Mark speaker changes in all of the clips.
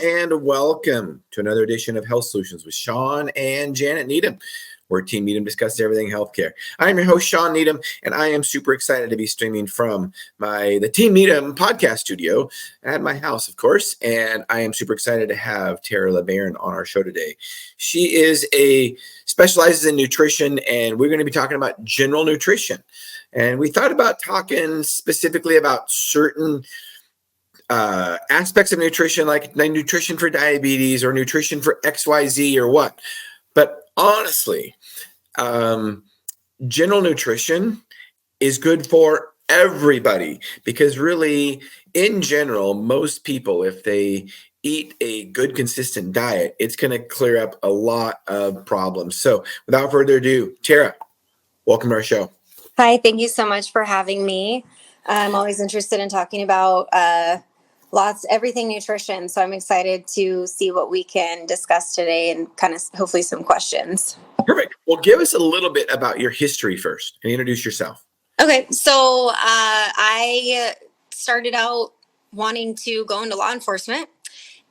Speaker 1: and welcome to another edition of Health Solutions with Shawn and Janet Needham, where Team Needham discusses everything healthcare. I'm your host, Shawn Needham, and I am super excited to be streaming from the Team Needham podcast studio at my house, of course, and I am super excited to have Tara LeBaron on our show today. She specializes in nutrition, and we're going to be talking about general nutrition. And we thought about talking specifically about certain aspects of nutrition, like nutrition for diabetes or nutrition for XYZ or what. But honestly, general nutrition is good for everybody because really, in general, most people, if they eat a good, consistent diet, it's going to clear up a lot of problems. So without further ado, Tara, welcome to our show.
Speaker 2: Hi, thank you so much for having me. I'm always interested in talking about everything nutrition. So I'm excited to see what we can discuss today and kind of hopefully some questions.
Speaker 1: Perfect. Well, give us a little bit about your history first and introduce yourself.
Speaker 2: Okay. So I started out wanting to go into law enforcement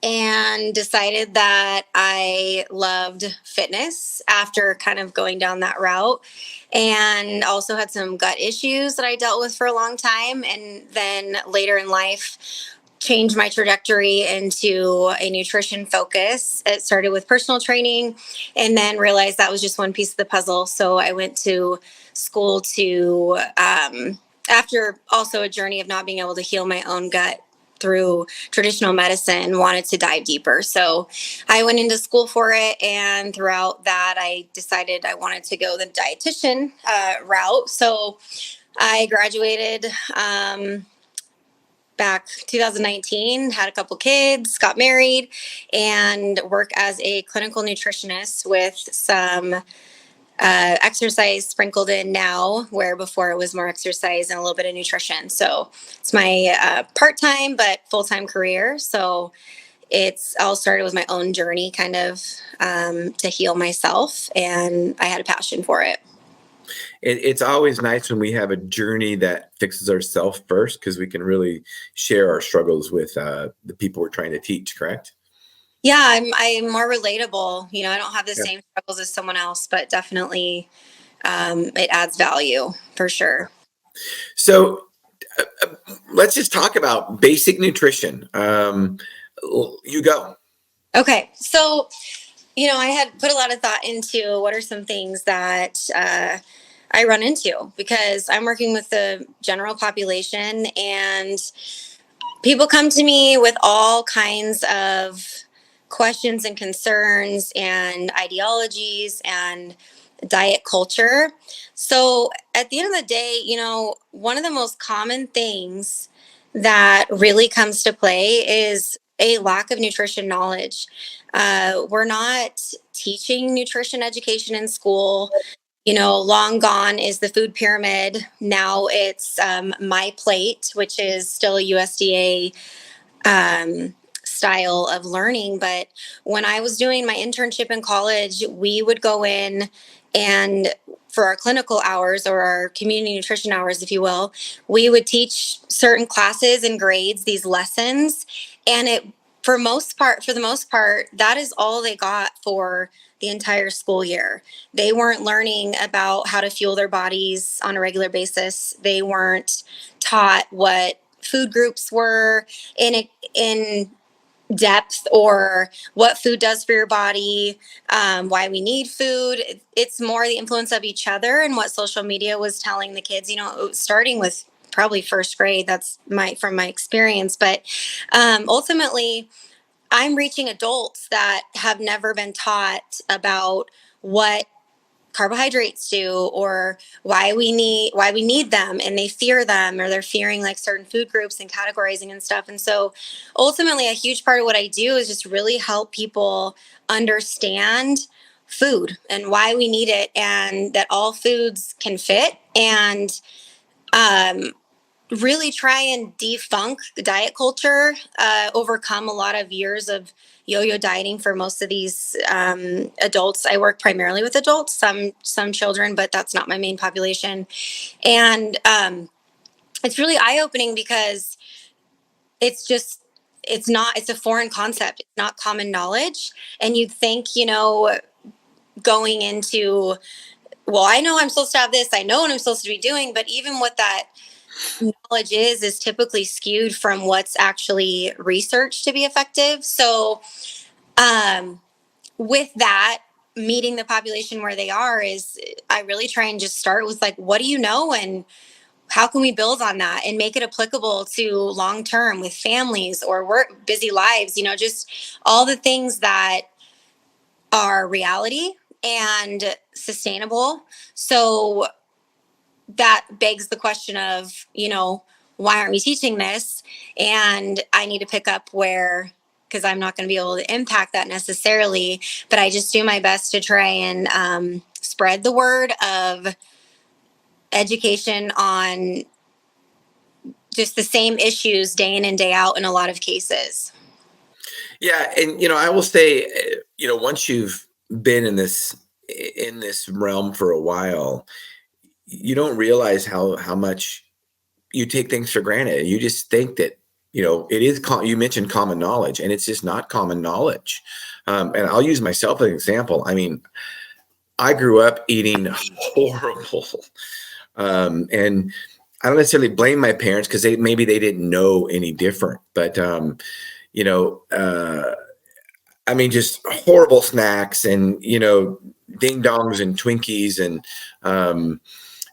Speaker 2: and decided that I loved fitness after kind of going down that route, and also had some gut issues that I dealt with for a long time. And then later in life, changed my trajectory into a nutrition focus. It started with personal training and then realized that was just one piece of the puzzle. So I went to school to, after also a journey of not being able to heal my own gut through traditional medicine, wanted to dive deeper. So I went into school for it. And throughout that, I decided I wanted to go the dietitian route. So I graduated back 2019, had a couple kids, got married, and work as a clinical nutritionist with some exercise sprinkled in now, where before it was more exercise and a little bit of nutrition. So it's my part-time but full-time career. So it's all started with my own journey kind of to heal myself, and I had a passion for it.
Speaker 1: It's always nice when we have a journey that fixes ourselves first, because we can really share our struggles with the people we're trying to teach, correct?
Speaker 2: Yeah, I'm more relatable. I don't have the same struggles as someone else, but definitely it adds value for sure.
Speaker 1: So let's just talk about basic nutrition. You go.
Speaker 2: Okay, so I had put a lot of thought into what are some things that I run into, because I'm working with the general population, and people come to me with all kinds of questions and concerns and ideologies and diet culture. So at the end of the day, one of the most common things that really comes to play is a lack of nutrition knowledge. We're not teaching nutrition education in school. Long gone is the food pyramid. Now it's My Plate, which is still a USDA style of learning. But when I was doing my internship in college, we would go in and for our clinical hours, or our community nutrition hours, if you will, we would teach certain classes and grades these lessons. And for the most part, that is all they got for the entire school year. They weren't learning about how to fuel their bodies on a regular basis. They weren't taught what food groups were in depth, or what food does for your body, why we need food. It's more the influence of each other and what social media was telling the kids, starting with probably first grade. That's from my experience. But ultimately, I'm reaching adults that have never been taught about what carbohydrates do, or why we need them, and they fear them, or they're fearing like certain food groups and categorizing and stuff. And so ultimately, a huge part of what I do is just really help people understand food and why we need it, and that all foods can fit, and really try and defunk the diet culture, overcome a lot of years of yo-yo dieting for most of these adults. I work primarily with adults, some children, but that's not my main population. And it's really eye-opening, because it's it's a foreign concept. It's not common knowledge. And you'd think, going into, well, I know I'm supposed to have this, I know what I'm supposed to be doing, but even what that knowledge is typically skewed from what's actually researched to be effective. So, with that, meeting the population where they are is, I really try and just start with, like, what do you know, and how can we build on that and make it applicable to long term with families or work busy lives, just all the things that are reality and sustainable. So that begs the question of, why aren't we teaching this? And I need to pick up where, because I'm not going to be able to impact that necessarily, but I just do my best to try and spread the word of education on just the same issues day in and day out in a lot of cases.
Speaker 1: Yeah, and I will say, once you've been in this realm for a while, you don't realize how much you take things for granted. You just think that it is. You mentioned common knowledge, and it's just not common knowledge. And I'll use myself as an example. I mean, I grew up eating horrible, and I don't necessarily blame my parents because maybe they didn't know any different, but I mean, just horrible snacks and, ding dongs and Twinkies. And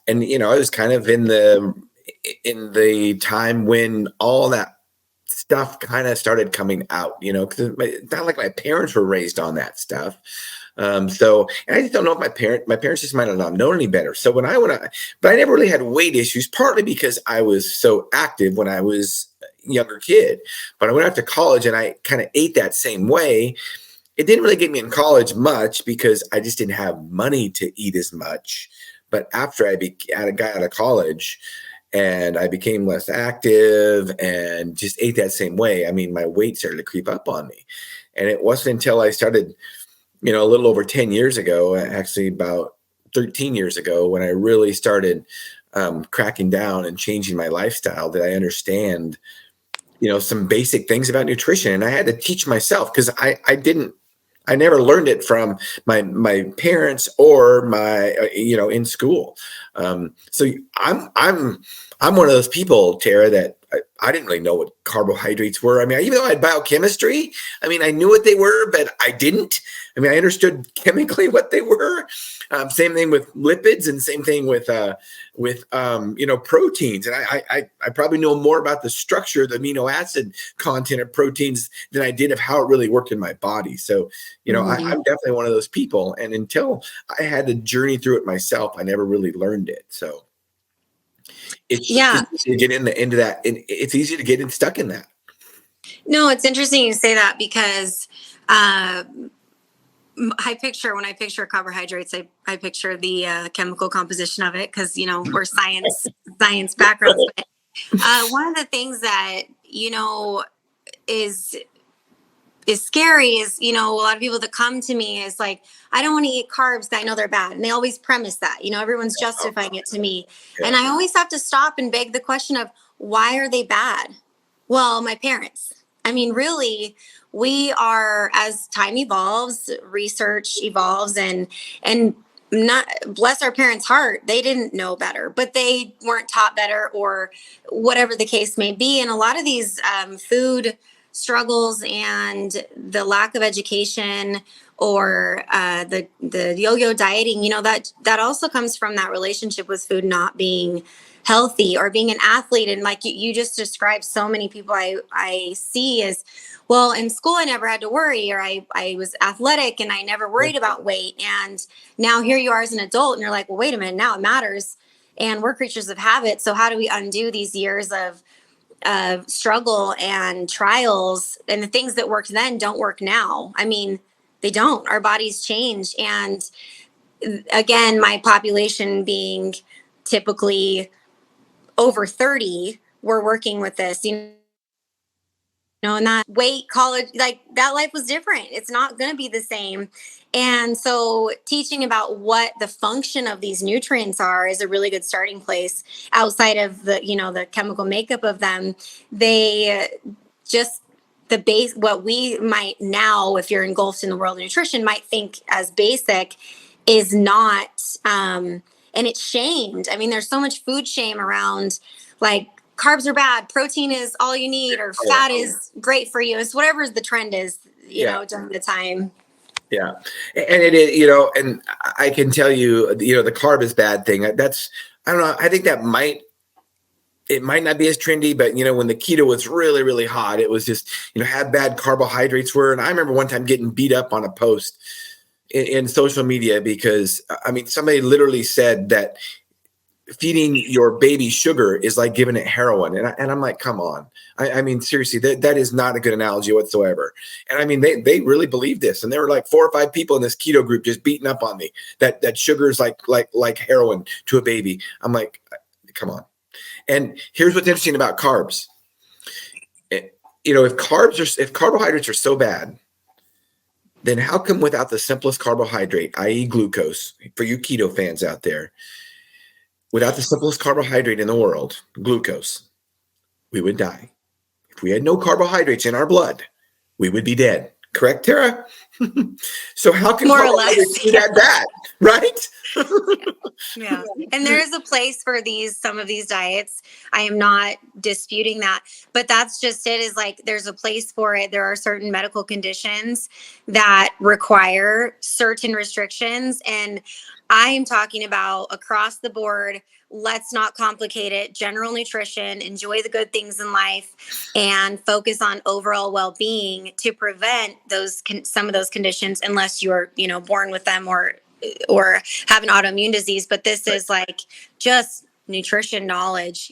Speaker 1: I was kind of in the time when all that stuff kind of started coming out, because it's not like my parents were raised on that stuff. So, and I just don't know if my parents just might have not known any better. So but I never really had weight issues, partly because I was so active when I was a younger kid. But I went out to college and I kind of ate that same way. It didn't really get me in college much because I just didn't have money to eat as much. But after I got out of college and I became less active and just ate that same way, I mean, my weight started to creep up on me. And it wasn't until I started, a little over 10 years ago, actually about 13 years ago, when I really started cracking down and changing my lifestyle, that I understand, some basic things about nutrition. And I had to teach myself because I never learned it from my parents or my, in school. So I'm one of those people, Tara, that I didn't really know what carbohydrates were. I mean, even though I had biochemistry, I mean, I knew what they were, but I didn't. I mean, I understood chemically what they were. Same thing with lipids, and same thing with proteins. And I probably know more about the structure, the amino acid content of proteins than I did of how it really worked in my body. So, I'm definitely one of those people. And until I had to journey through it myself, I never really learned it. So it's easy to get into that. And it's easy to get stuck in that.
Speaker 2: No, it's interesting you say that because when I picture carbohydrates, I picture the chemical composition of it because, we're science backgrounds. But one of the things that, is scary is, a lot of people that come to me is like, I don't want to eat carbs because I know they're bad. And they always premise that, everyone's justifying it to me. Yeah. And I always have to stop and beg the question of, why are they bad? Well, my parents. I mean, really, we are, as time evolves, research evolves, and not, bless our parents' heart, they didn't know better, but they weren't taught better, or whatever the case may be. And a lot of these food struggles and the lack of education, or the yo-yo dieting, that also comes from that relationship with food not being healthy, or being an athlete. And like you just described, so many people I see as, well, in school I never had to worry, or I was athletic and I never worried about weight. And now here you are as an adult and you're like, well, wait a minute, now it matters. And we're creatures of habit. So how do we undo these years of struggle and trials, and the things that worked then don't work now? I mean, they don't. Our bodies change. And again, my population being typically over 30, we're working with this, and that weight, college, like that life was different. It's not going to be the same. And so teaching about what the function of these nutrients are is a really good starting place. Outside of the chemical makeup of them, they just the base, what we might now, if you're engulfed in the world of nutrition, might think as basic is not, and it's shamed. I mean, there's so much food shame around, like, carbs are bad, protein is all you need, or
Speaker 1: Oh, yeah.
Speaker 2: fat is great for you. It's whatever the trend is,
Speaker 1: Yeah.
Speaker 2: during the time.
Speaker 1: Yeah. And it is, and I can tell you, the carb is bad thing. That's, I don't know. I think it might not be as trendy, but when the keto was really, really hot, it was just, how bad carbohydrates were. And I remember one time getting beat up on a post in social media because, I mean, somebody literally said that feeding your baby sugar is like giving it heroin. And I'm like, come on. I mean, seriously, that is not a good analogy whatsoever. And I mean, they really believe this. And there were like 4 or 5 people in this keto group just beating up on me that sugar is like heroin to a baby. I'm like, come on. And here's what's interesting about carbs. If carbohydrates are so bad, then how come without the simplest carbohydrate, i.e. glucose, for you keto fans out there, without the simplest carbohydrate in the world, glucose, we would die. If we had no carbohydrates in our blood, we would be dead. Correct, Tara? So how can
Speaker 2: More or less
Speaker 1: be that bad, right?
Speaker 2: Yeah. And there is a place for some of these diets. I am not disputing that, but that's just it, is like, there's a place for it. There are certain medical conditions that require certain restrictions. And I am talking about across the board. Let's not complicate it. General nutrition, enjoy the good things in life, and focus on overall well-being to prevent some of those conditions, unless you're, born with them or have an autoimmune disease. But this is like just nutrition knowledge.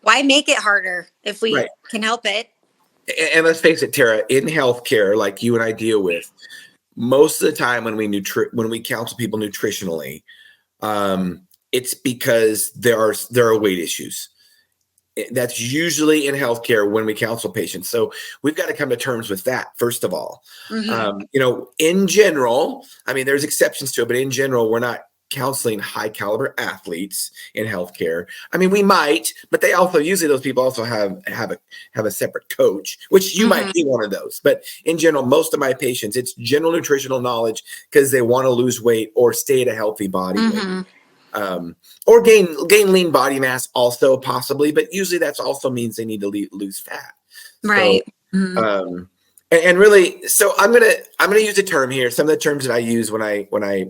Speaker 2: Why make it harder if we can help it?
Speaker 1: And let's face it, Tara, in healthcare, like you and I deal with, most of the time when we counsel people nutritionally, it's because there are weight issues. That's usually in healthcare when we counsel patients. So we've got to come to terms with that, first of all.
Speaker 2: Mm-hmm.
Speaker 1: In general, I mean, there's exceptions to it, but in general, we're not counseling high caliber athletes in healthcare. I mean, we might, but usually those people also have a separate coach, which you might be one of those. But in general, most of my patients, it's general nutritional knowledge because they want to lose weight or stay at a healthy body weight. Or gain lean body mass also possibly, but usually that's also means they need to lose fat.
Speaker 2: Right.
Speaker 1: So, and really, so I'm gonna use a term here. Some of the terms that I use when I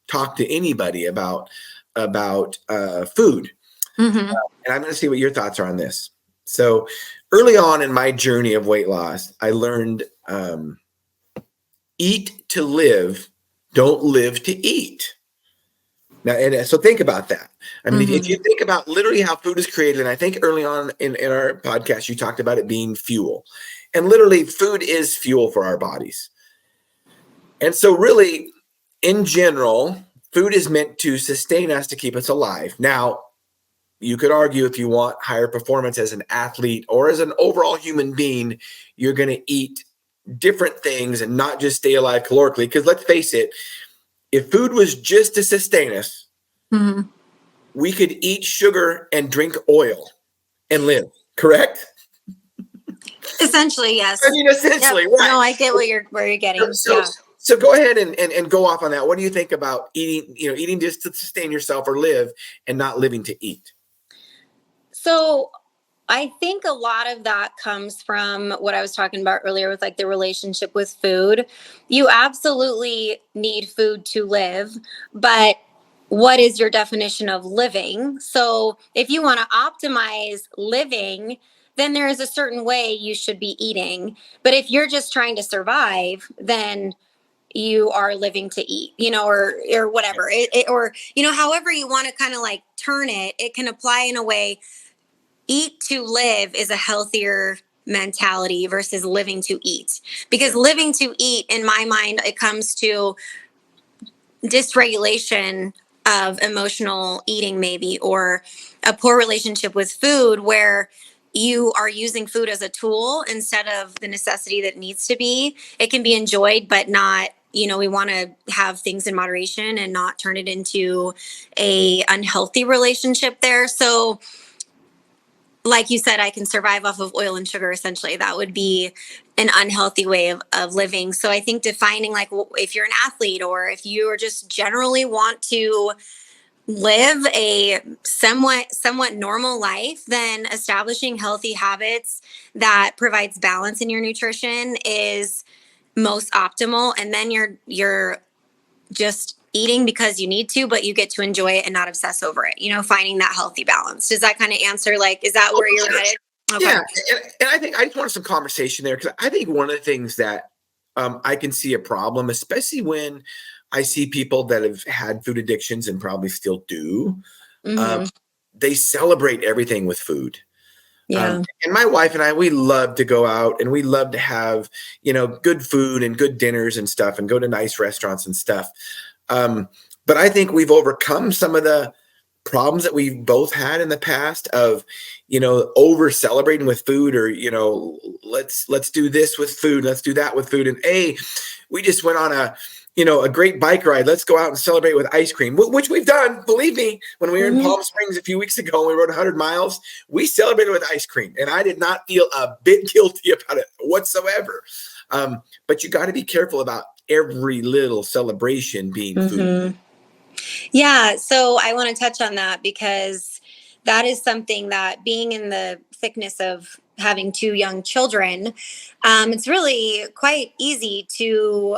Speaker 1: talk to anybody about food, and I'm gonna see what your thoughts are on this. So early on in my journey of weight loss, I learned eat to live, don't live to eat. Now, and so think about that. I mean, if you think about literally how food is created, and I think early on in our podcast, you talked about it being fuel. And literally, food is fuel for our bodies. And so really, in general, food is meant to sustain us, to keep us alive. Now, you could argue if you want higher performance as an athlete or as an overall human being, you're going to eat different things and not just stay alive calorically. Because let's face it, if food was just to sustain us, we could eat sugar and drink oil and live, correct?
Speaker 2: Essentially, yes.
Speaker 1: I mean, essentially,
Speaker 2: Yep.
Speaker 1: right.
Speaker 2: No, I get where you're getting.
Speaker 1: So go ahead and go off on that. What do you think about eating just to sustain yourself or live and not living to eat?
Speaker 2: So I think a lot of that comes from what I was talking about earlier with like the relationship with food. You absolutely need food to live, but what is your definition of living? So if you want to optimize living, then there is a certain way you should be eating. But if you're just trying to survive, then you are living to eat, or whatever, or, however you want to kind of like turn it, it can apply in a way. Eat to live is a healthier mentality versus living to eat, because living to eat, in my mind, it comes to dysregulation of emotional eating, maybe, or a poor relationship with food where you are using food as a tool instead of the necessity that needs to be. It can be enjoyed, but not, we want to have things in moderation and not turn it into a unhealthy relationship there. So like you said, I can survive off of oil and sugar, essentially. That would be an unhealthy way of living. So I think defining, like, if you're an athlete or if you are just generally want to live a somewhat normal life, then establishing healthy habits that provides balance in your nutrition is most optimal. And then you're just eating because you need to, but you get to enjoy it and not obsess over it, finding that healthy balance. Does that kind of answer, like, is that where you're headed? Okay.
Speaker 1: Yeah, and I think I just wanted some conversation there, because I think one of the things that I can see a problem, especially when I see people that have had food addictions and probably still do,
Speaker 2: Mm-hmm.
Speaker 1: they celebrate everything with food.
Speaker 2: Yeah.
Speaker 1: And my wife and I, we love to go out and we love to have, good food and good dinners and stuff and go to nice restaurants and stuff. But I think we've overcome some of the problems that we've both had in the past of, over celebrating with food, or, let's do this with food. Let's do that with food. And we just went on a great bike ride. Let's go out and celebrate with ice cream, which we've done. Believe me, when we were in Palm Springs a few weeks ago, and we rode 100 miles, we celebrated with ice cream, and I did not feel a bit guilty about it whatsoever. But you got to be careful about every little celebration being food.
Speaker 2: Yeah. So I want to touch on that, because that is something that, being in the thickness of having two young children, it's really quite easy to,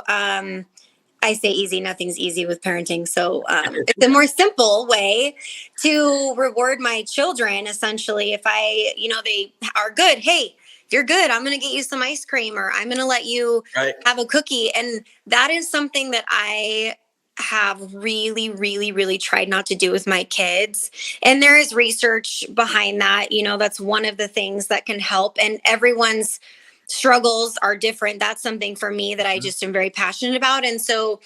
Speaker 2: I say easy, nothing's easy with parenting. So it's a more simple way to reward my children, essentially. If they are good, hey, if you're good, I'm going to get you some ice cream, or I'm going to let you have a cookie. And that is something that I have really, really, really tried not to do with my kids. And there is research behind that. That's one of the things that can help. And everyone's struggles are different. That's something for me that I just am very passionate about. And so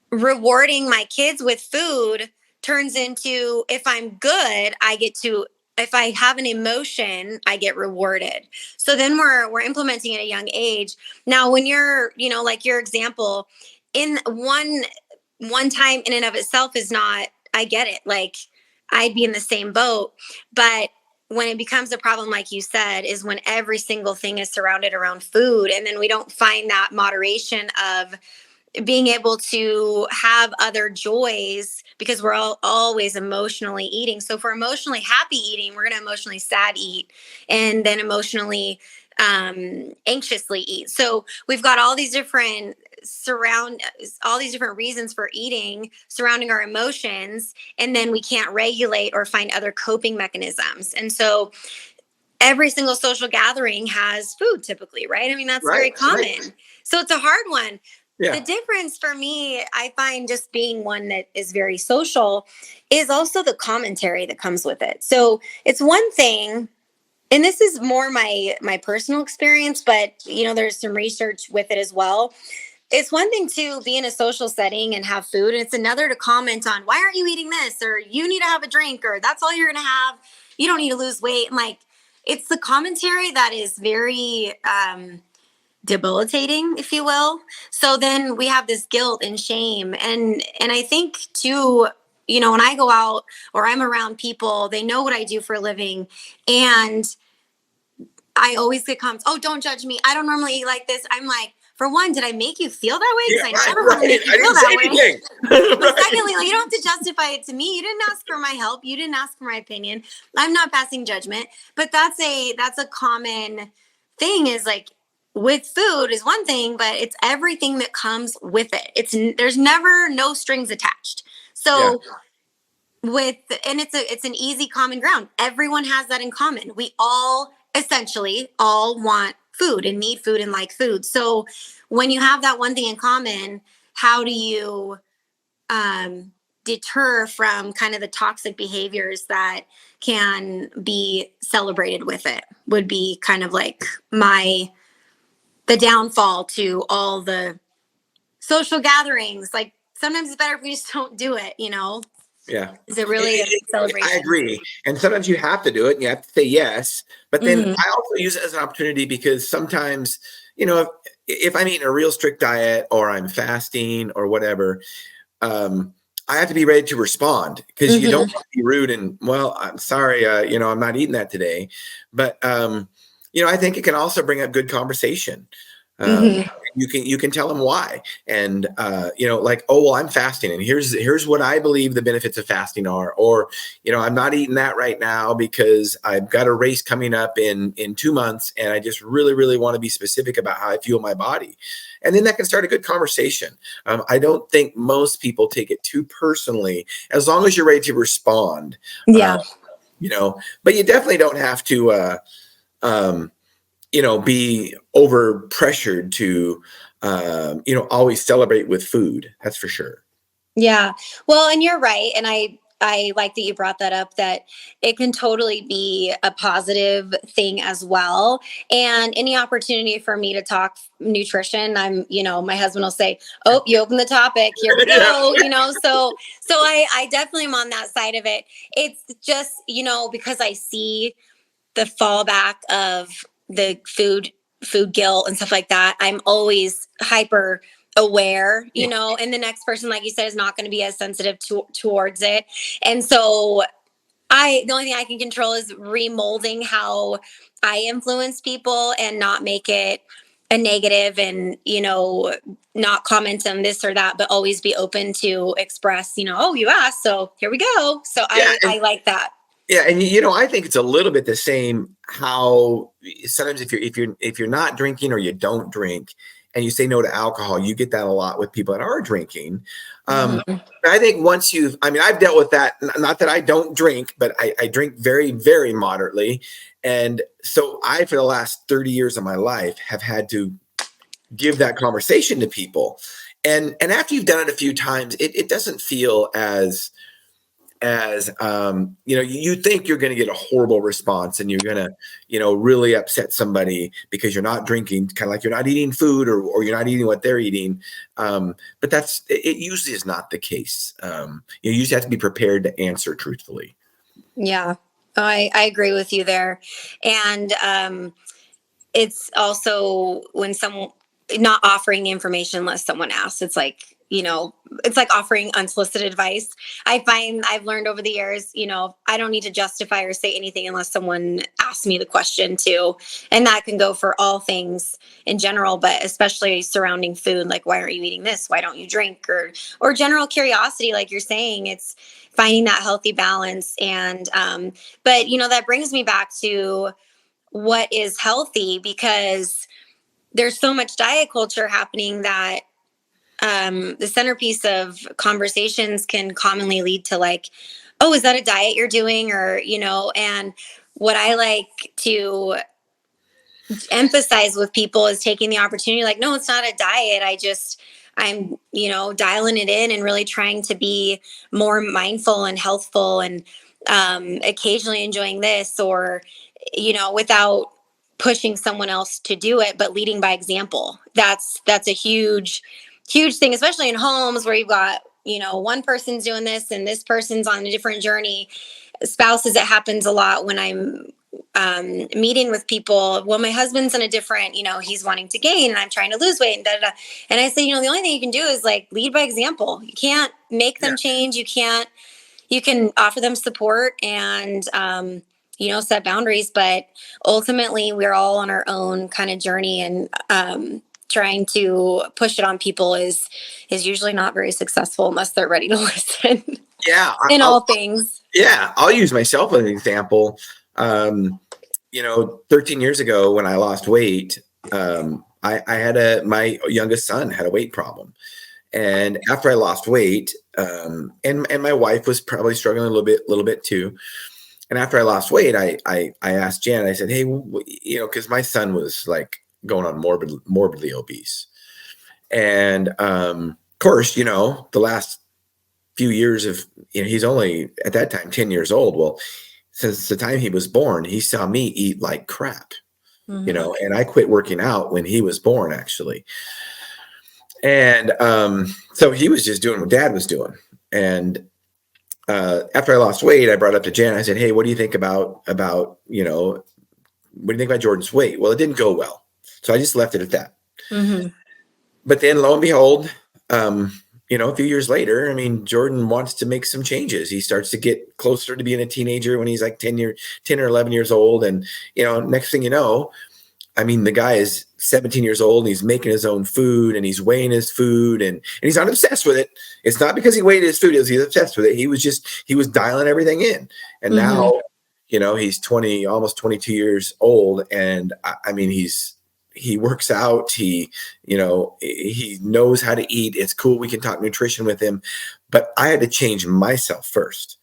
Speaker 2: rewarding my kids with food turns into, if I'm good, if I have an emotion, I get rewarded. So then we're implementing at a young age. Now, when you're, like your example, in one time in and of itself is not, I get it. Like, I'd be in the same boat. But when it becomes a problem, like you said, is when every single thing is surrounded around food. And then we don't find that moderation of being able to have other joys, because we're always emotionally eating. So for emotionally happy eating, we're going to emotionally sad eat, and then emotionally anxiously eat. So we've got all these different reasons for eating surrounding our emotions, and then we can't regulate or find other coping mechanisms. And so every single social gathering has food, typically, right? I mean, that's very common. Right. So it's a hard one. Yeah. The difference for me, I find, just being one that is very social, is also the commentary that comes with it. So it's one thing, and this is more my personal experience, but there's some research with it as well. It's one thing to be in a social setting and have food, and it's another to comment on, why aren't you eating this, or you need to have a drink, or that's all you're going to have, you don't need to lose weight. And like, it's the commentary that is very debilitating, if you will. So then we have this guilt and shame. And I think too, when I go out or I'm around people, they know what I do for a living. And I always get comments, oh, don't judge me, I don't normally eat like this. I'm like, for one, did I make you feel that way? Because I never want to make you feel that way. But secondly, you don't have to justify it to me. You didn't ask for my help. You didn't ask for my opinion. I'm not passing judgment. But that's a common thing, is like, with food is one thing, but it's everything that comes with it. There's never no strings attached. So it's an easy common ground. Everyone has that in common. We all essentially want food and need food and like food. So when you have that one thing in common, how do you deter from kind of the toxic behaviors that can be celebrated with it? Would be kind of like the downfall to all the social gatherings. Like, sometimes it's better if we just don't do it,
Speaker 1: Yeah.
Speaker 2: Is it really a celebration?
Speaker 1: I agree. And sometimes you have to do it and you have to say yes. But then I also use it as an opportunity, because sometimes, if I'm eating a real strict diet or I'm fasting or whatever, I have to be ready to respond, because you don't
Speaker 2: Mm-hmm.
Speaker 1: want to be rude and, well, I'm sorry, I'm not eating that today. But, I think it can also bring up good conversation. Um,
Speaker 2: Mm-hmm.
Speaker 1: you can tell them why. And, like, oh, well, I'm fasting, and here's what I believe the benefits of fasting are. Or, I'm not eating that right now because I've got a race coming up in 2 months, and I just really, really want to be specific about how I feel my body. And then that can start a good conversation. I don't think most people take it too personally, as long as you're ready to respond. Uh,
Speaker 2: Yeah.
Speaker 1: but you definitely don't have to, um, be over pressured to, always celebrate with food. That's for sure.
Speaker 2: Yeah. Well, and you're right. And I like that you brought that up, that it can totally be a positive thing as well. And any opportunity for me to talk nutrition, my husband will say, "Oh, you opened the topic. Here we
Speaker 1: Yeah.
Speaker 2: go." So I definitely am on that side of it. It's just, because I see the fallback of the food guilt and stuff like that, I'm always hyper aware, and the next person, like you said, is not going to be as sensitive towards it. And so the only thing I can control is remolding how I influence people and not make it a negative, and not comment on this or that, but always be open to express, oh, you asked, so here we go. So
Speaker 1: Yeah.
Speaker 2: I like that.
Speaker 1: Yeah, and I think it's a little bit the same. How sometimes if you're not drinking, or you don't drink, and you say no to alcohol, you get that a lot with people that are drinking.
Speaker 2: Mhm.
Speaker 1: I think once I've dealt with that. Not that I don't drink, but I drink very, very moderately, and so I, for the last 30 years of my life, have had to give that conversation to people, and after you've done it a few times, it doesn't feel as you think you're going to get a horrible response, and you're going to really upset somebody because you're not drinking, kind of like you're not eating food, or you're not eating what they're eating. But it usually is not the case. You usually have to be prepared to answer truthfully.
Speaker 2: Yeah. Oh, I agree with you there. And it's also when someone not offering the information unless someone asks. It's like offering unsolicited advice. I find I've learned over the years, I don't need to justify or say anything unless someone asks me the question too. And that can go for all things in general, but especially surrounding food, like, why aren't you eating this? Why don't you drink? Or general curiosity, like you're saying. It's finding that healthy balance. And but that brings me back to what is healthy, because there's so much diet culture happening that the centerpiece of conversations can commonly lead to, like, oh, is that a diet you're doing? Or, and what I like to emphasize with people is taking the opportunity, like, no, it's not a diet. I'm, dialing it in and really trying to be more mindful and healthful, and occasionally enjoying this, or, without pushing someone else to do it, but leading by example. That's a huge, huge thing, especially in homes where you've got, one person's doing this and this person's on a different journey. Spouses, it happens a lot when I'm meeting with people. Well, my husband's in a different, he's wanting to gain and I'm trying to lose weight, and da, da, da. And I say, the only thing you can do is, like, lead by example. You can't make
Speaker 1: Yeah.
Speaker 2: them change. You can offer them support and, set boundaries, but ultimately we're all on our own kind of journey, and trying to push it on people is usually not very successful unless they're ready to listen.
Speaker 1: Yeah.
Speaker 2: In all things.
Speaker 1: Yeah, I'll use myself as an example. 13 years ago when I lost weight, I had my youngest son had a weight problem. And after I lost weight, and my wife was probably struggling a little bit too. And after I lost weight, I asked Jan, I said, hey, because my son was like going on morbidly obese. And of course, the last few years of, he's only at that time 10 years old. Well, since the time he was born, he saw me eat like crap,
Speaker 2: Mm-hmm.
Speaker 1: and I quit working out when he was born, actually. And so he was just doing what dad was doing. And after I lost weight, I brought up to Jan. I said, hey, what do you think about, what do you think about Jordan's weight? Well, it didn't go well. So I just left it at that.
Speaker 2: Mm-hmm.
Speaker 1: But then lo and behold, a few years later, I mean, Jordan wants to make some changes. He starts to get closer to being a teenager when he's like 10 or 11 years old. And, next thing you know, I mean, the guy is 17 years old and he's making his own food and he's weighing his food and he's not obsessed with it. It's not because he weighed his food, he's obsessed with it. He was dialing everything in. And now, he's 20, almost 22 years old. And I mean, he works out. He knows how to eat. It's cool. We can talk nutrition with him, but I had to change myself first.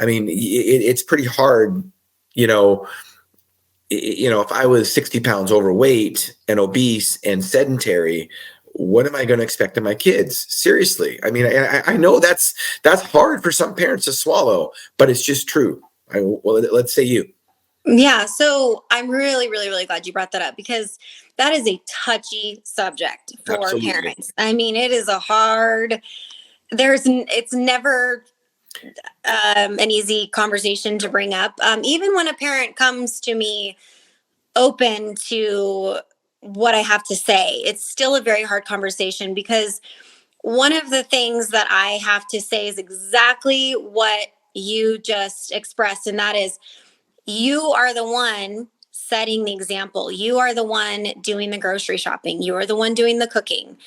Speaker 1: I mean, it's pretty hard, if I was 60 pounds overweight and obese and sedentary, what am I going to expect of my kids? Seriously. I mean, I know that's hard for some parents to swallow, but it's just true. Well, let's say you.
Speaker 2: Yeah. So I'm really, really, really glad you brought that up because that is a touchy subject for
Speaker 1: Absolutely.
Speaker 2: parents. I mean, it is it's never an easy conversation to bring up. Even when a parent comes to me open to what I have to say, it's still a very hard conversation because one of the things that I have to say is exactly what you just expressed, and that is you are the one setting the example. You are the one doing the grocery shopping. You are the one doing the cooking.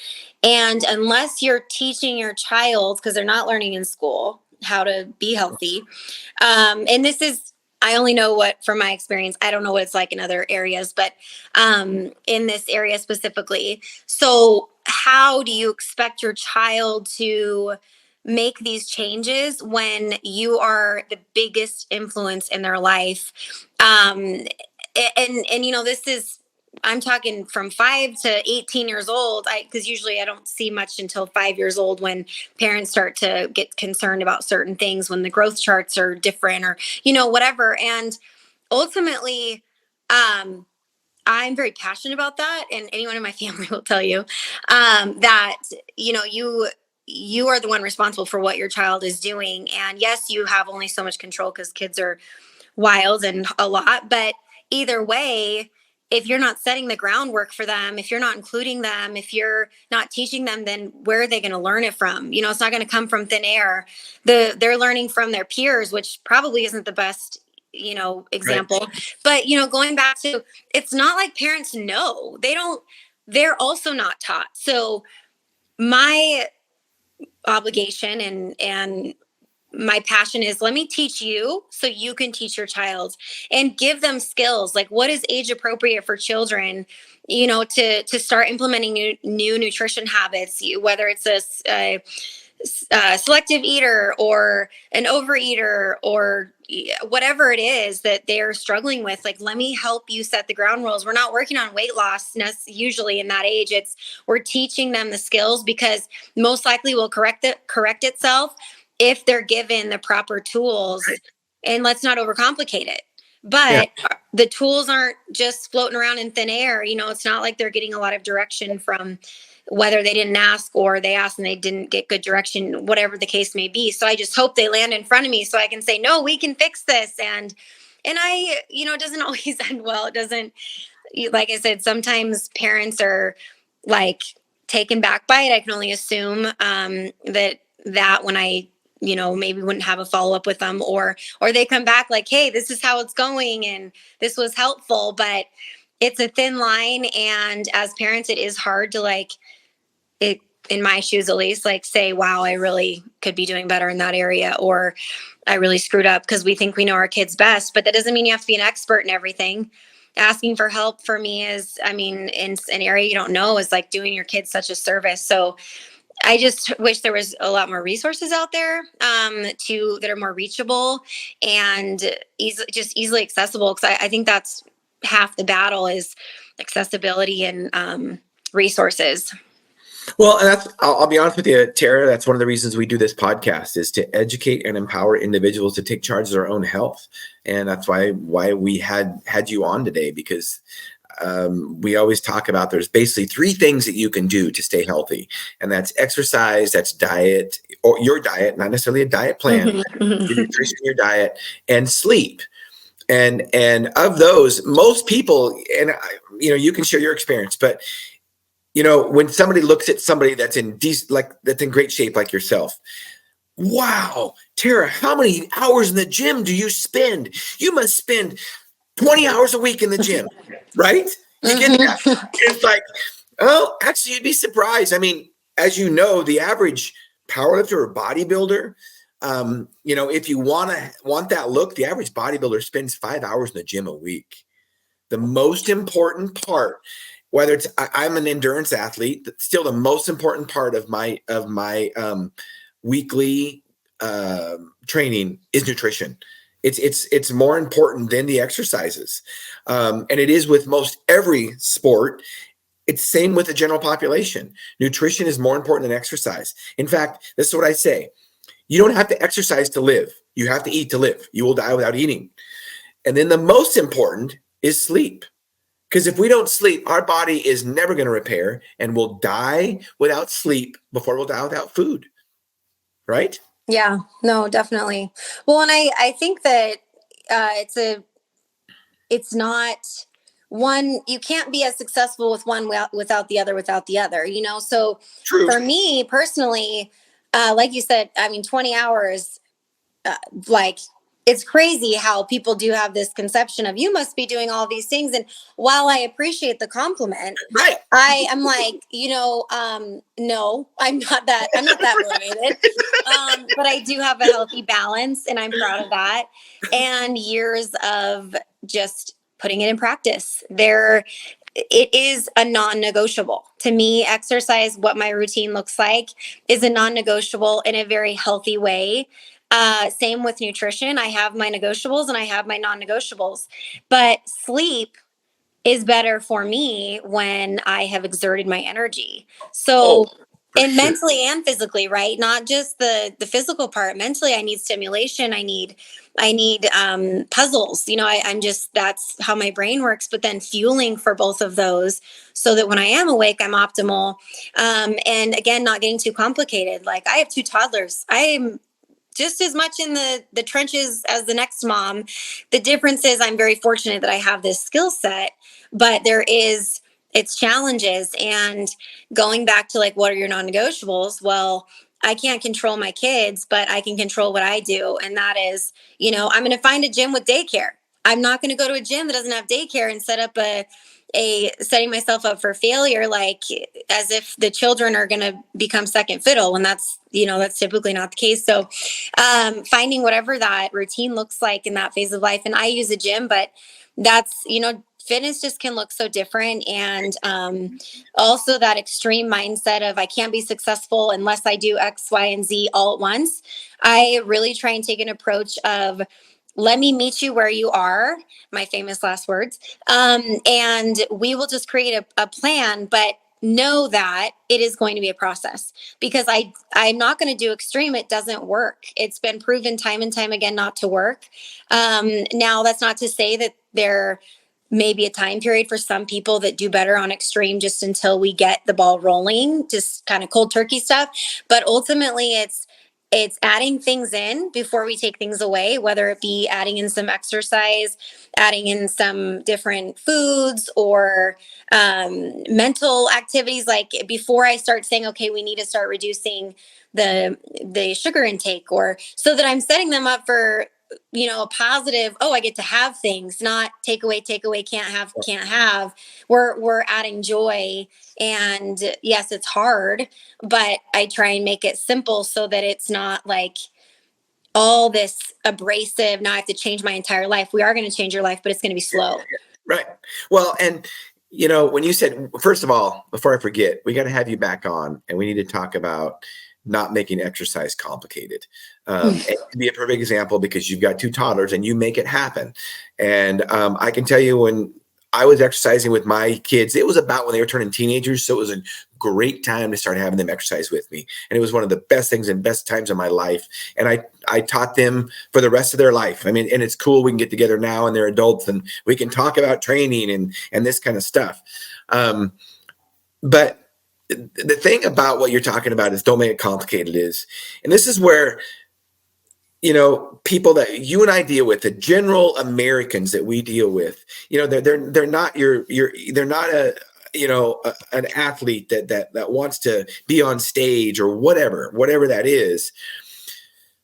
Speaker 2: And unless you're teaching your child, because they're not learning in school how to be healthy, and this is, I only know what from my experience. I don't know what it's like in other areas, but in this area specifically. So how do you expect your child to make these changes when you are the biggest influence in their life? And this is, I'm talking from 5 to 18 years old. Because usually I don't see much until 5 years old when parents start to get concerned about certain things, when the growth charts are different or, whatever. And ultimately, I'm very passionate about that. And anyone in my family will tell you that, you are the one responsible for what your child is doing. And yes, you have only so much control because kids are wild and a lot, but either way, if you're not setting the groundwork for them, if you're not including them, if you're not teaching them, then where are they going to learn it from? It's not going to come from thin air. They're learning from their peers, which probably isn't the best, example. Right. But, going back to, it's not like parents know. They're also not taught. So my obligation and my passion is, let me teach you so you can teach your child and give them skills. Like, what is age appropriate for children, to start implementing new nutrition habits, whether it's a selective eater or an overeater or whatever it is that they're struggling with. Like, let me help you set the ground rules. We're not working on weight loss usually in that age. We're teaching them the skills, because most likely will correct itself if they're given the proper tools. Right. And let's not overcomplicate it. But the tools aren't just floating around in thin air. It's not like they're getting a lot of direction from, whether they didn't ask or they asked and they didn't get good direction, whatever the case may be. So I just hope they land in front of me so I can say, no, we can fix this. And I, it doesn't always end well. It doesn't, like I said, sometimes parents are like taken back by it. I can only assume that when I, maybe wouldn't have a follow-up with them, or they come back like, hey, this is how it's going and this was helpful. But it's a thin line. And as parents, it is hard to in my shoes, at least, say, wow, I really could be doing better in that area, or I really screwed up, because we think we know our kids best, but that doesn't mean you have to be an expert in everything. Asking for help for me is, in an area you don't know, is like doing your kids such a service. So I just wish there was a lot more resources out there that are more reachable and easily accessible. Because I think that's half the battle, is accessibility and resources.
Speaker 1: Well, and I'll be honest with you, Tara, that's one of the reasons we do this podcast, is to educate and empower individuals to take charge of their own health. And that's why we had you on today, because we always talk about, there's basically 3 things that you can do to stay healthy. And that's exercise, that's diet, or your diet, not necessarily a diet plan, your nutrition, your diet, and sleep. And of those, most people, and you can share your experience, but when somebody looks at somebody that's in that's in great shape like yourself, wow, Tara, how many hours in the gym do you spend? You must spend 20 hours a week in the gym, right? You get that? It's like, oh, actually, you'd be surprised. I mean, as you know, the average powerlifter or bodybuilder, if you want that look, the average bodybuilder spends 5 hours in the gym a week. The most important part, whether it's I'm an endurance athlete, still the most important part of my weekly training is nutrition. It's more important than the exercises, and it is with most every sport. It's same with the general population. Nutrition is more important than exercise. In fact, this is what I say: you don't have to exercise to live. You have to eat to live. You will die without eating. And then the most important is sleep. Because if we don't sleep, our body is never going to repair, and we'll die without sleep before we'll die without food. Right?
Speaker 2: Yeah, no, definitely. Well, and I think that it's not one, you can't be as successful with one without the other, So
Speaker 1: True.
Speaker 2: for me personally, like you said, I mean, 20 hours, like, it's crazy how people do have this conception of you must be doing all these things. And while I appreciate the compliment,
Speaker 1: Right.
Speaker 2: I am like, no, I'm not that motivated. But I do have a healthy balance, and I'm proud of that. And years of just putting it in practice. It is a non-negotiable to me. Exercise, what my routine looks like, is a non-negotiable in a very healthy way. Same with nutrition. I have my negotiables and I have my non-negotiables, but sleep is better for me when I have exerted my energy. So, and mentally and physically, right? Not just the physical part. Mentally, I need stimulation. I need puzzles. I'm just, that's how my brain works. But then fueling for both of those, so that when I am awake, I'm optimal. And again, not getting too complicated. Like, I have 2 toddlers. I'm just as much in the trenches as the next mom. The difference is I'm very fortunate that I have this skill set, but there is its challenges. And going back to, like, what are your non-negotiables? Well, I can't control my kids, but I can control what I do. And that is, I'm going to find a gym with daycare. I'm not going to go to a gym that doesn't have daycare and set up setting myself up for failure, like as if the children are going to become second fiddle, when that's typically not the case. So finding whatever that routine looks like in that phase of life. And I use a gym, but that's, fitness just can look so different. And also that extreme mindset of I can't be successful unless I do X, Y, and Z all at once. I really try and take an approach of, let me meet you where you are, my famous last words. And we will just create a plan, but know that it is going to be a process, because I'm not going to do extreme. It doesn't work. It's been proven time and time again not to work. Now, that's not to say that there may be a time period for some people that do better on extreme just until we get the ball rolling, just kind of cold turkey stuff. But ultimately, it's adding things in before we take things away, whether it be adding in some exercise, adding in some different foods, or mental activities. Like, before I start saying, okay, we need to start reducing the sugar intake, or so that I'm setting them up for, a positive, I get to have things, not take away, can't have. We're adding joy. And yes, it's hard, but I try and make it simple so that it's not like all this abrasive, now I have to change my entire life. We are going to change your life, but it's going to be slow.
Speaker 1: Right. Well, and when you said, first of all, before I forget, we got to have you back on, and we need to talk about not making exercise complicated. And to be a perfect example, because you've got 2 toddlers and you make it happen. And I can tell you, when I was exercising with my kids, it was about when they were turning teenagers. So it was a great time to start having them exercise with me. And it was one of the best things and best times of my life. And I taught them for the rest of their life. I mean, and it's cool. We can get together now and they're adults and we can talk about training and this kind of stuff. But the thing about what you're talking about is don't make it complicated and this is where, people that you and I deal with, the general Americans that we deal with, they're not they're not an athlete that wants to be on stage or whatever that is.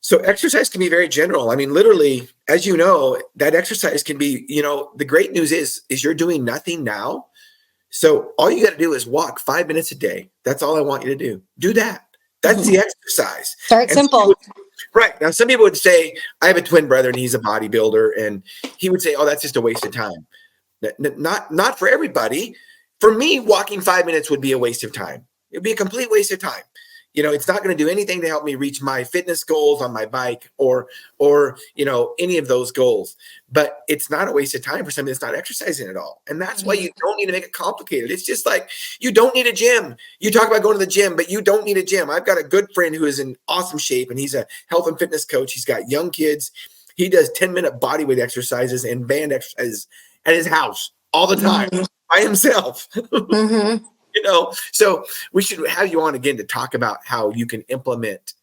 Speaker 1: So exercise can be very general. I mean, literally, as you know, that exercise can be, the great news is you're doing nothing now. So all you got to do is walk 5 minutes a day. That's all I want you to do. Do that. That's the exercise.
Speaker 2: Start simple.
Speaker 1: Right. Now, some people would say, I have a twin brother and he's a bodybuilder, and he would say, oh, that's just a waste of time. Not for everybody. For me, walking 5 minutes would be a waste of time. It'd be a complete waste of time. It's not going to do anything to help me reach my fitness goals on my bike or any of those goals. But it's not a waste of time for somebody that's not exercising at all. And that's why you don't need to make it complicated. It's just like, you don't need a gym. You talk about going to the gym, but you don't need a gym. I've got a good friend who is in awesome shape, and he's a health and fitness coach. He's got young kids. He does 10-minute body weight exercises and band exercises at his house all the time by himself. So we should have you on again to talk about how you can implement,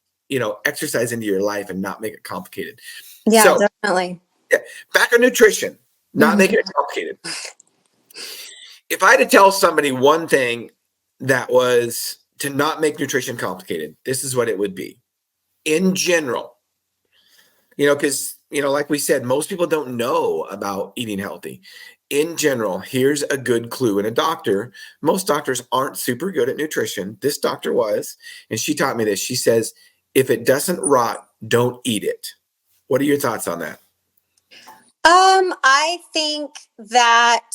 Speaker 1: exercise into your life and not make it complicated.
Speaker 2: Yeah,
Speaker 1: so,
Speaker 2: definitely.
Speaker 1: Back on nutrition, not making it complicated. If I had to tell somebody one thing that was to not make nutrition complicated, this is what it would be. In general, because, like we said, most people don't know about eating healthy. In general, here's a good clue. And most doctors aren't super good at nutrition. This doctor was, and she taught me this. She says, if it doesn't rot, don't eat it. What are your thoughts on that?
Speaker 2: I think that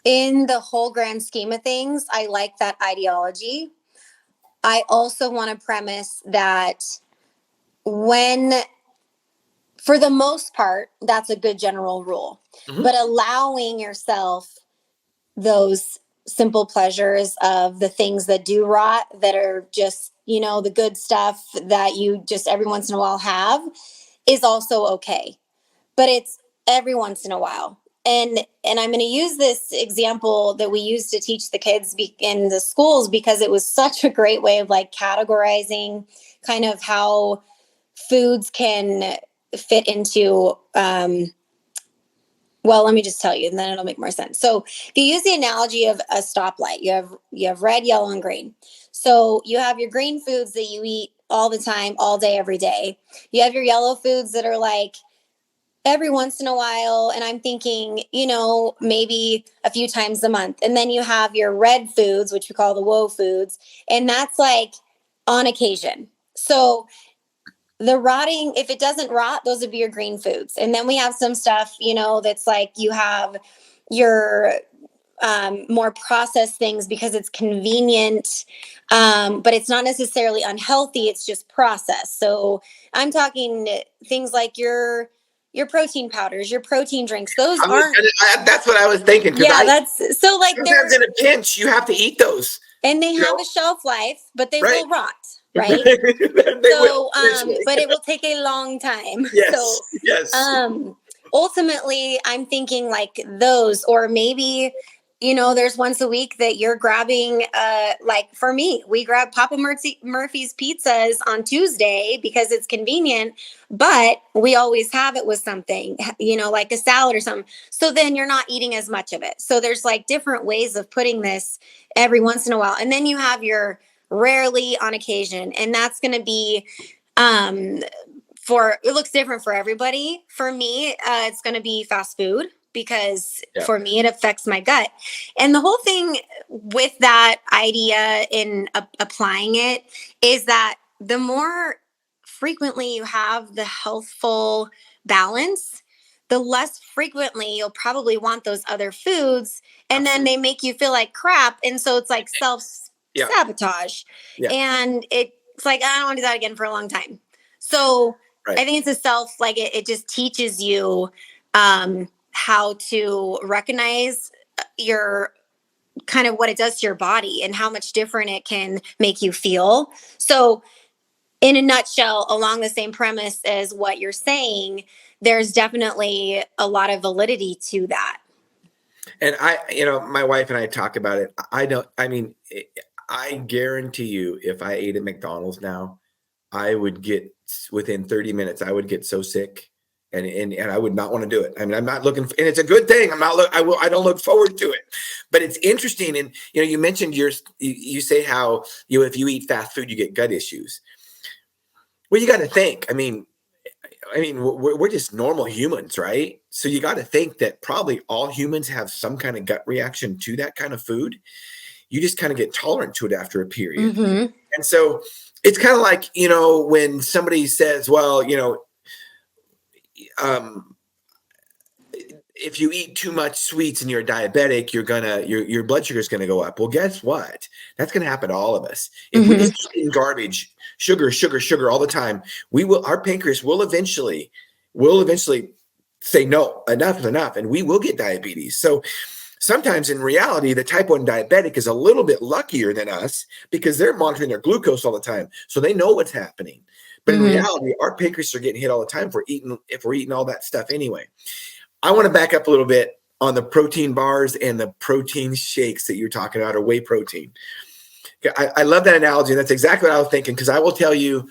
Speaker 2: in the whole grand scheme of things, I like that ideology. I also want to premise that for the most part, that's a good general rule. But allowing yourself those simple pleasures of the things that do rot, that are just, the good stuff that you just every once in a while have, is also okay. But it's every once in a while. And I'm going to use this example that we used to teach the kids in the schools, because it was such a great way of like categorizing kind of how foods can fit into, well, let me just tell you, and then it'll make more sense. So if you use the analogy of a stoplight, you have red, yellow, and green. So you have your green foods that you eat all the time, all day, every day. You have your yellow foods that are like every once in a while, and I'm thinking, maybe a few times a month. And then you have your red foods, which we call the whoa foods, and that's like on occasion. So the rotting, if it doesn't rot, those would be your green foods. And then we have some stuff, that's like you have your more processed things because it's convenient, but it's not necessarily unhealthy. It's just processed. So I'm talking things like your protein powders, your protein drinks. Those aren't.
Speaker 1: That's what I was thinking.
Speaker 2: Yeah, that's so like
Speaker 1: sometimes in a pinch, you have to eat those.
Speaker 2: And they have a shelf life, but they will rot. Right.
Speaker 1: So,
Speaker 2: but it will take a long time.
Speaker 1: Yes.
Speaker 2: So,
Speaker 1: yes.
Speaker 2: Ultimately, I'm thinking like those, or maybe, there's once a week that you're grabbing, like for me, we grab Papa Murphy's pizzas on Tuesday because it's convenient, but we always have it with something, like a salad or something. So then you're not eating as much of it. So there's like different ways of putting this every once in a while. And then you have your rarely on occasion, and that's going to be it looks different for everybody. For me, it's going to be fast food, because for me it affects my gut. And the whole thing with that idea in applying it is that the more frequently you have the healthful balance, the less frequently you'll probably want those other foods, and then they make you feel like crap, and so it's like sabotage. And it's like, I don't want to do that again for a long time. So I think it's it just teaches you how to recognize your kind of what it does to your body and how much different it can make you feel. So in a nutshell, along the same premise as what you're saying, there's definitely a lot of validity to that.
Speaker 1: And my wife and I talk about it. I guarantee you, if I ate at McDonald's now, I would get, within 30 minutes, I would get so sick. And I would not want to do it. I mean, I'm not looking for, and it's a good thing. I don't look forward to it, but it's interesting. And, you mentioned you say how, if you eat fast food, you get gut issues. Well, you got to think, I mean, we're just normal humans, right? So you got to think that probably all humans have some kind of gut reaction to that kind of food. You just kind of get tolerant to it after a period.
Speaker 2: Mm-hmm.
Speaker 1: And so it's kind of like, when somebody says, well, if you eat too much sweets and you're diabetic, your blood sugar is going to go up. Well, guess what? That's going to happen to all of us. If we just keep eating garbage, sugar all the time, our pancreas will eventually say, no, enough is enough. And we will get diabetes. So sometimes in reality, the type 1 diabetic is a little bit luckier than us because they're monitoring their glucose all the time. So they know what's happening. But in reality, our pancreas are getting hit all the time if we're eating all that stuff anyway. I want to back up a little bit on the protein bars and the protein shakes that you're talking about, or whey protein. I love that analogy. And that's exactly what I was thinking, because I will tell you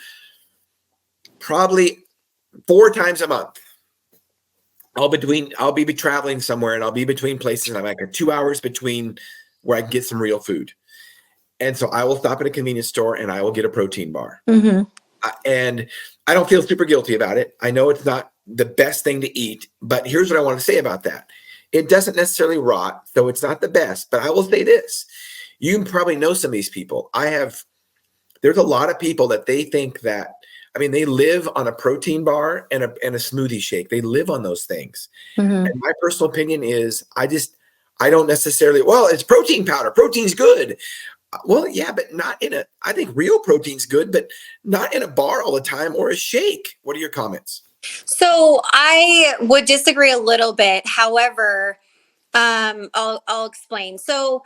Speaker 1: probably 4 times a month, I'll be traveling somewhere and I'll be between places, and I'm like 2 hours between where I can get some real food. And so I will stop at a convenience store and I will get a protein bar. And I don't feel super guilty about it. I know it's not the best thing to eat, but here's what I want to say about that. It doesn't necessarily rot, so it's not the best, but I will say this. You probably know some of these people. There's a lot of people that they think that, they live on a protein bar and a smoothie shake. They live on those things. And my personal opinion is I don't necessarily, well, it's protein powder. Protein's good. Well, yeah, but not I think real protein's good, but not in a bar all the time or a shake. What are your comments?
Speaker 2: So I would disagree a little bit. However, I'll explain. So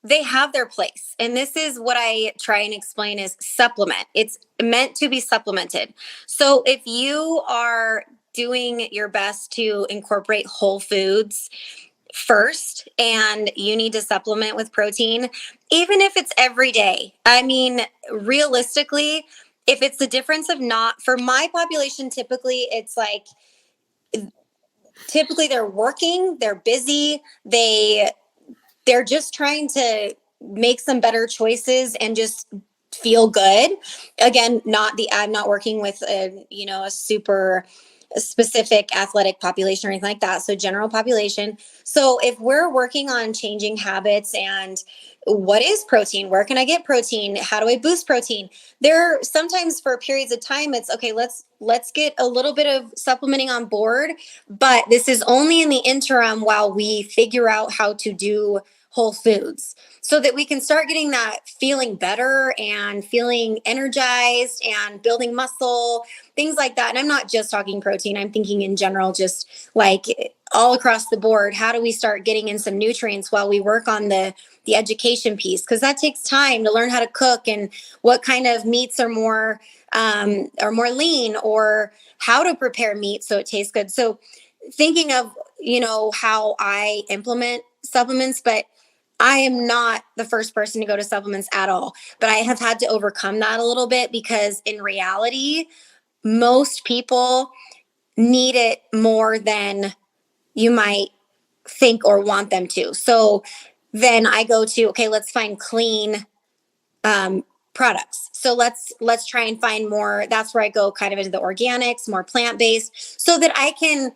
Speaker 2: they have their place. And this is what I try and explain is supplement. It's meant to be supplemented. So if you are doing your best to incorporate whole foods first and you need to supplement with protein, even if it's every day. Realistically, if it's the difference of not, for my population, typically it's like, they're working, they're busy, they're just trying to make some better choices and just feel good. Again, I'm not working with a super specific athletic population or anything like that. So general population. So if we're working on changing habits and what is protein? Where can I get protein? How do I boost protein? There sometimes for periods of time, it's okay, let's get a little bit of supplementing on board, but this is only in the interim while we figure out how to do whole foods so that we can start getting that feeling better and feeling energized and building muscle, things like that. And I'm not just talking protein. I'm thinking in general, just like all across the board. How do we start getting in some nutrients while we work on the education piece? Because that takes time to learn how to cook and what kind of meats are more lean, or how to prepare meat so it tastes good. So thinking of, how I implement supplements, but I am not the first person to go to supplements at all. But I have had to overcome that a little bit because in reality, most people need it more than you might think or want them to. So then I go to, okay, let's find clean products. So let's try and find more. That's where I go kind of into the organics, more plant-based, so that I can,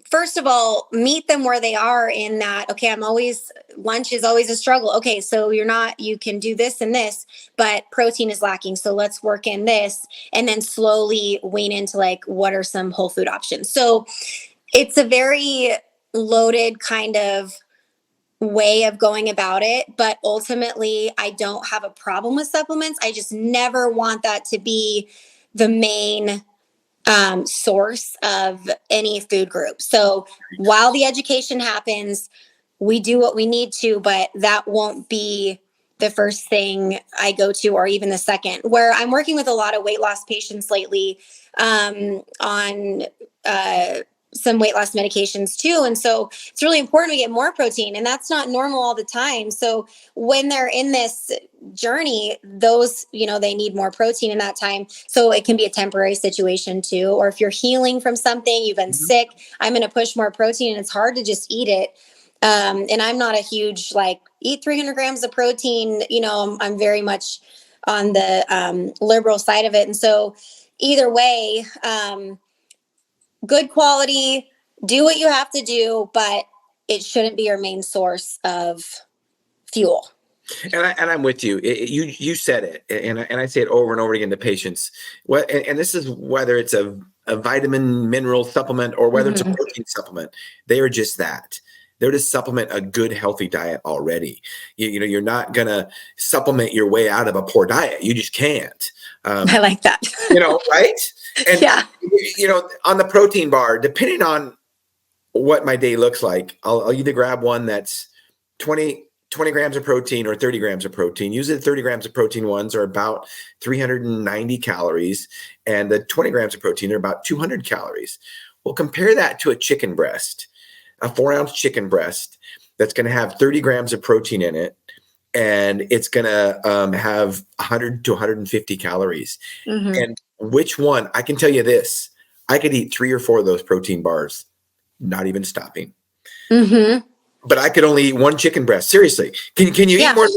Speaker 2: first of all, meet them where they are in that, okay, lunch is always a struggle. Okay, so you can do this and this, but protein is lacking. So let's work in this and then slowly wean into like, what are some whole food options? So it's a very loaded kind of way of going about it, but ultimately I don't have a problem with supplements. I just never want that to be the main source of any food group. So while the education happens, we do what we need to, but that won't be the first thing I go to, or even the second. Where I'm working with a lot of weight loss patients lately on some weight loss medications too. And so it's really important to get more protein, and that's not normal all the time. So when they're in this journey, those, they need more protein in that time. So it can be a temporary situation too. Or if you're healing from something, you've been sick, I'm going to push more protein, and it's hard to just eat it. And I'm not a huge eat 300 grams of protein. I'm very much on the liberal side of it. And so either way, good quality, do what you have to do, but it shouldn't be your main source of fuel.
Speaker 1: And I'm with you. You said it, and I say it over and over again to patients. And this is whether it's a vitamin mineral supplement or whether it's a protein supplement. They are just that. They're to supplement a good, healthy diet already. You're not going to supplement your way out of a poor diet. You just can't.
Speaker 2: I like that.
Speaker 1: Right? And,
Speaker 2: yeah.
Speaker 1: On the protein bar, depending on what my day looks like, I'll either grab one that's 20 grams of protein or 30 grams of protein. Usually the 30 grams of protein ones are about 390 calories, and the 20 grams of protein are about 200 calories. Well, compare that to a chicken breast. A 4-ounce chicken breast that's going to have 30 grams of protein in it, and it's going to have 100 to 150 calories. And which one? I can tell you this: I could eat 3 or 4 of those protein bars, not even stopping. But I could only eat 1 chicken breast. Seriously, can you eat more?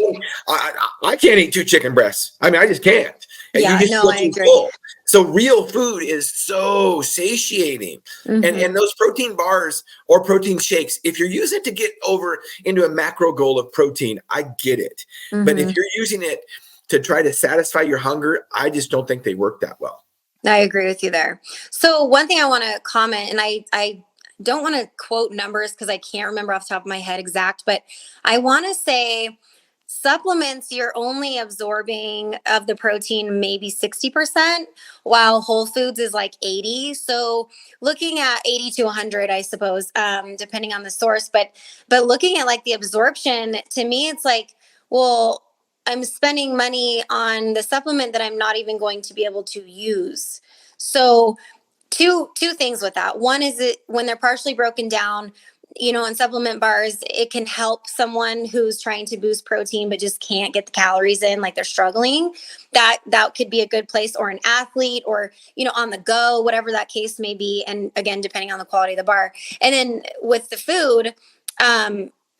Speaker 1: I can't eat 2 chicken breasts. I mean, I just can't. And
Speaker 2: I agree.
Speaker 1: Full. So real food is so satiating. And those protein bars or protein shakes, if you're using it to get over into a macro goal of protein, I get it. But if you're using it to try to satisfy your hunger, I just don't think they work that well.
Speaker 2: I agree with you there. So one thing I want to comment, and I don't want to quote numbers because I can't remember off the top of my head exact, but I want to say supplements, you're only absorbing of the protein maybe 60%, while whole foods is like 80. So looking at 80 to 100, I suppose, depending on the source, but looking at the absorption, to me, it's well, I'm spending money on the supplement that I'm not even going to be able to use. So two things with that. One is that when they're partially broken down, in supplement bars, it can help someone who's trying to boost protein but just can't get the calories in, they're struggling. That could be a good place, or an athlete, or on the go, whatever that case may be. And again, depending on the quality of the bar. And then with the food,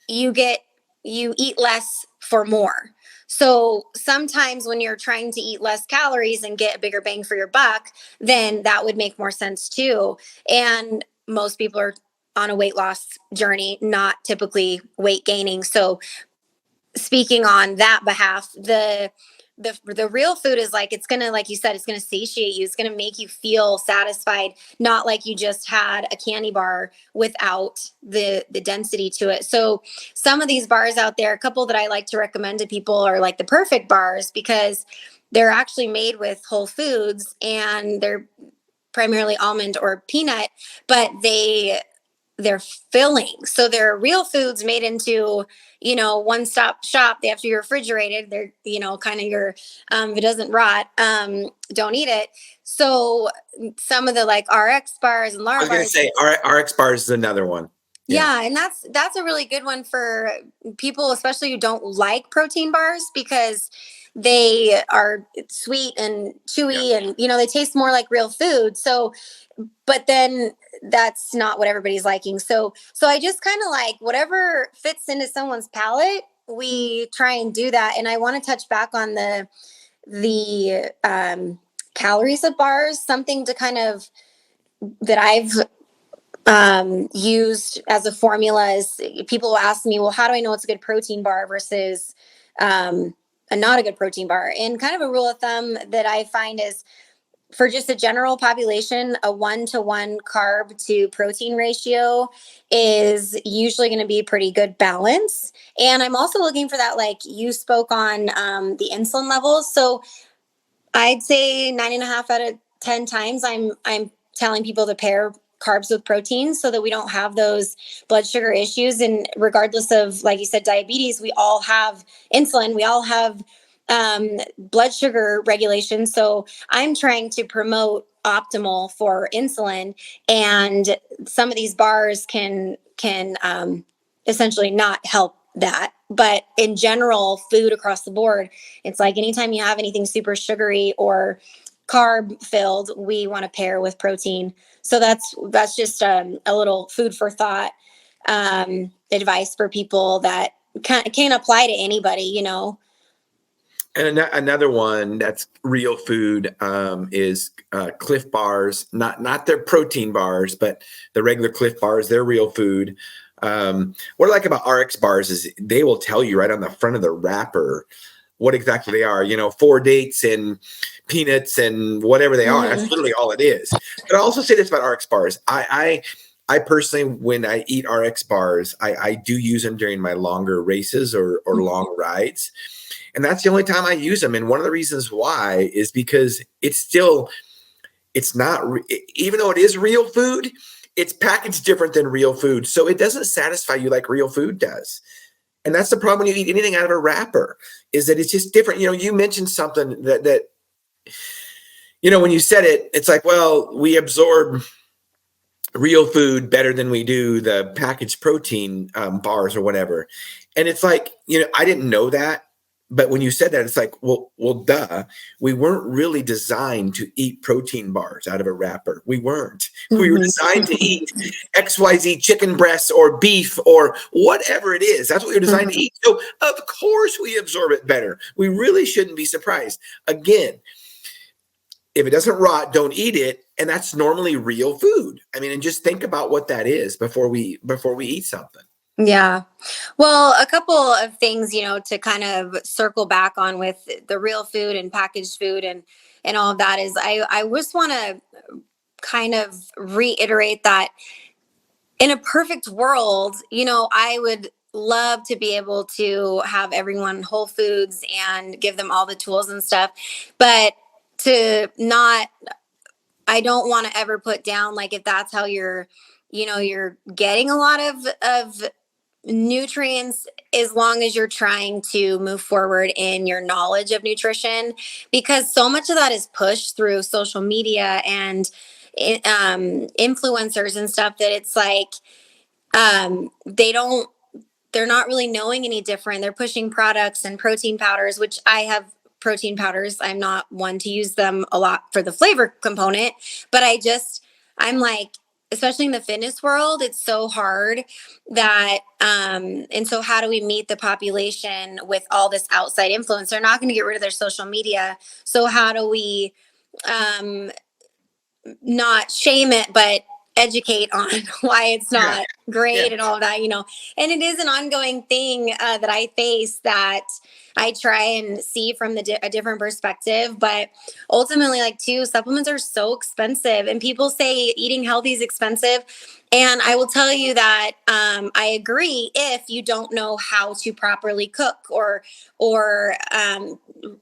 Speaker 2: you eat less for more. So sometimes when you're trying to eat less calories and get a bigger bang for your buck, then that would make more sense too. And most people are on a weight loss journey, not typically weight gaining. So speaking on that behalf, the real food is it's going to, like you said, it's going to satiate you. It's going to make you feel satisfied, not like you just had a candy bar without the density to it. So some of these bars out there, a couple that I like to recommend to people are the Perfect bars, because they're actually made with whole foods and they're primarily almond or peanut, but they're filling. So they're real foods made into, one-stop shop. They have to be refrigerated. They're, kind of your, if it doesn't rot, don't eat it. So some of the RX bars and Lara bars.
Speaker 1: I was going to say RX bars is another one.
Speaker 2: Yeah. And that's a really good one for people, especially who don't like protein bars, because they are sweet and chewy and, they taste more like real food. So, but then that's not what everybody's liking. So I just kind of whatever fits into someone's palate, we try and do that. And I want to touch back on the calories of bars, something to kind of that I've used as a formula is people will ask me, well, how do I know it's a good protein bar versus a not a good protein bar? And kind of a rule of thumb that I find is, for just a general population, a 1-to-1 carb to protein ratio is usually going to be a pretty good balance. And I'm also looking for that, you spoke on the insulin levels. So I'd say 9.5 out of 10 times I'm telling people to pair carbs with protein so that we don't have those blood sugar issues. And regardless of, like you said, diabetes, we all have insulin. We all have blood sugar regulation. So I'm trying to promote optimal for insulin, and some of these bars can essentially not help that. But in general, food across the board, it's like anytime you have anything super sugary or carb filled, we want to pair with protein. So that's just a little food for thought, advice for people that can apply to anybody, you know.
Speaker 1: And another one that's real food is Cliff bars, not their protein bars, but the regular Cliff bars. They're real food. What I like about RX bars is they will tell you right on the front of the wrapper what exactly they are. 4 dates and peanuts and whatever they are. That's literally all it is. But I'll also say this about RX bars. I personally, when I eat RX bars, I do use them during my longer races or long rides. And that's the only time I use them. And one of the reasons why is because it's not, even though it is real food, it's packaged different than real food. So it doesn't satisfy you like real food does. And that's the problem when you eat anything out of a wrapper, is that it's just different. You mentioned something that when you said it, it's like, well, we absorb real food better than we do the packaged protein bars or whatever. And it's like, I didn't know that. But when you said that, it's like, well, duh. We weren't really designed to eat protein bars out of a wrapper. We weren't. We were designed to eat XYZ chicken breasts or beef or whatever it is. That's what we were designed to eat. So of course we absorb it better. We really shouldn't be surprised. Again, if it doesn't rot, don't eat it. And that's normally real food. I mean, and just think about what that is before we eat something.
Speaker 2: Yeah. Well, a couple of things, to kind of circle back on with the real food and packaged food and all of that is I just want to kind of reiterate that in a perfect world, I would love to be able to have everyone whole foods and give them all the tools and stuff, but I don't want to ever put down, like, if that's how you're getting a lot of nutrients, as long as you're trying to move forward in your knowledge of nutrition, because so much of that is pushed through social media and influencers and stuff, that it's like they're not really knowing any different. They're pushing products and protein powders, which I have protein powders. I'm not one to use them a lot for the flavor component, but I'm like, especially in the fitness world, it's so hard that, and so how do we meet the population with all this outside influence? They're not going to get rid of their social media. So how do we, not shame it, but educate on why it's not great and all of that, and it is an ongoing thing that I face, that I try and see from a different perspective. But ultimately, like, too, supplements are so expensive, and people say eating healthy is expensive. And I will tell you that I agree, if you don't know how to properly cook or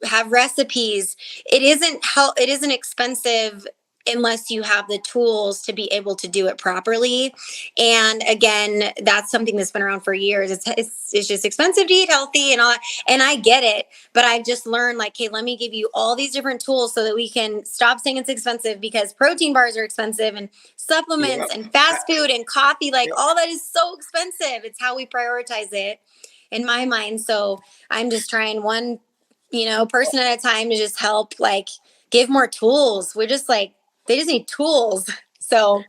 Speaker 2: have recipes. It isn't expensive unless you have the tools to be able to do it properly. And again, that's something that's been around for years. It's just expensive to eat healthy and all that. And I get it, but I've just learned, like, hey, let me give you all these different tools so that we can stop saying it's expensive, because protein bars are expensive, and supplements and fast food and coffee, like all that is so expensive. It's how we prioritize it in my mind. So I'm just trying one, person at a time to just help, like, give more tools. We're just like, they just need tools. So,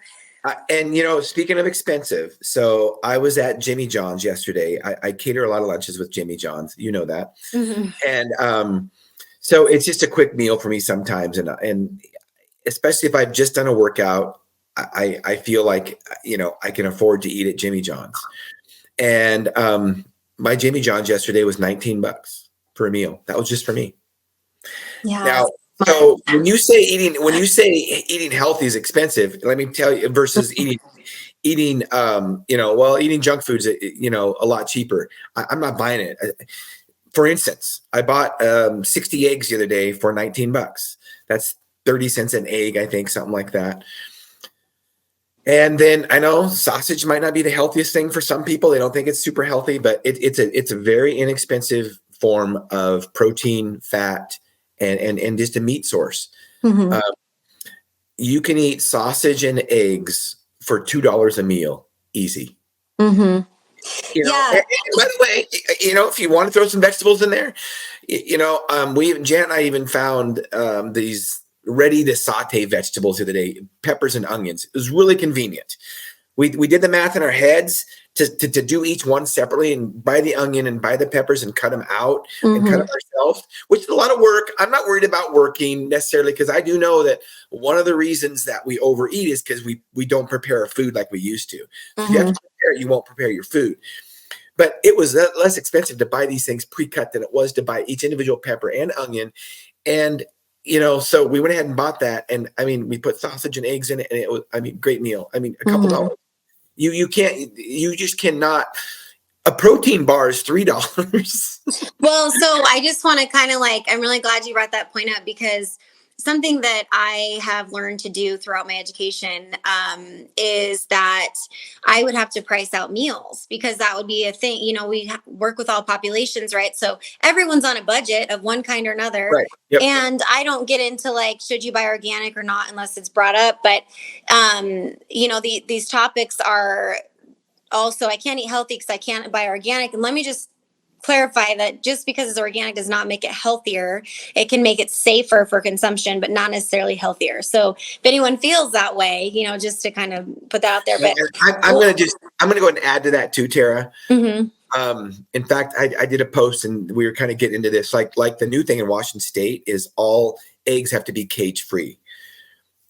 Speaker 1: and speaking of expensive, so I was at Jimmy John's yesterday. I cater a lot of lunches with Jimmy John's, that. And so it's just a quick meal for me sometimes, and especially if I've just done a workout, I feel like I can afford to eat at Jimmy John's. And my Jimmy John's yesterday was $19 for a meal. That was just for me.
Speaker 2: Yeah.
Speaker 1: Now, so when you say eating healthy is expensive, let me tell you, versus eating eating junk foods, a lot cheaper. I'm not buying it. For instance, I bought 60 eggs the other day for $19. That's 30 cents an egg, I think, something like that. And then I know sausage might not be the healthiest thing for some people. They don't think it's super healthy, but it's a very inexpensive form of protein, fat, and just a meat source.
Speaker 2: Mm-hmm.
Speaker 1: You can eat sausage and eggs for $2 a meal, easy.
Speaker 2: Mm-hmm.
Speaker 1: And by the way, if you want to throw some vegetables in there, Janet and I even found these ready to saute vegetables the other day, peppers and onions. It was really convenient. We did the math in our heads to do each one separately and buy the onion and buy the peppers and cut them out and cut them ourselves, which is a lot of work. I'm not worried about working necessarily, because I do know that one of the reasons that we overeat is because we don't prepare our food like we used to. So if you have to prepare it, you won't prepare your food. But it was less expensive to buy these things pre-cut than it was to buy each individual pepper and onion. And so we went ahead and bought that. And I mean, we put sausage and eggs in it, and it was, great meal. A couple dollars. You just cannot. A protein bar is $3.
Speaker 2: Well, so I just want to kind of I'm really glad you brought that point up, because something that I have learned to do throughout my education is that I would have to price out meals, because that would be a thing. We work with all populations, right? So everyone's on a budget of one kind or another.
Speaker 1: Right. Yep.
Speaker 2: And I don't get into should you buy organic or not unless it's brought up. But, these topics are also, I can't eat healthy because I can't buy organic. And let me just clarify that just because it's organic does not make it healthier. It can make it safer for consumption, but not necessarily healthier. So if anyone feels that way, just to kind of put that out there. But
Speaker 1: I'm going to go ahead and add to that too, Tara.
Speaker 2: Mm-hmm.
Speaker 1: In fact, I did a post and we were kind of getting into this, like the new thing in Washington State is all eggs have to be cage free.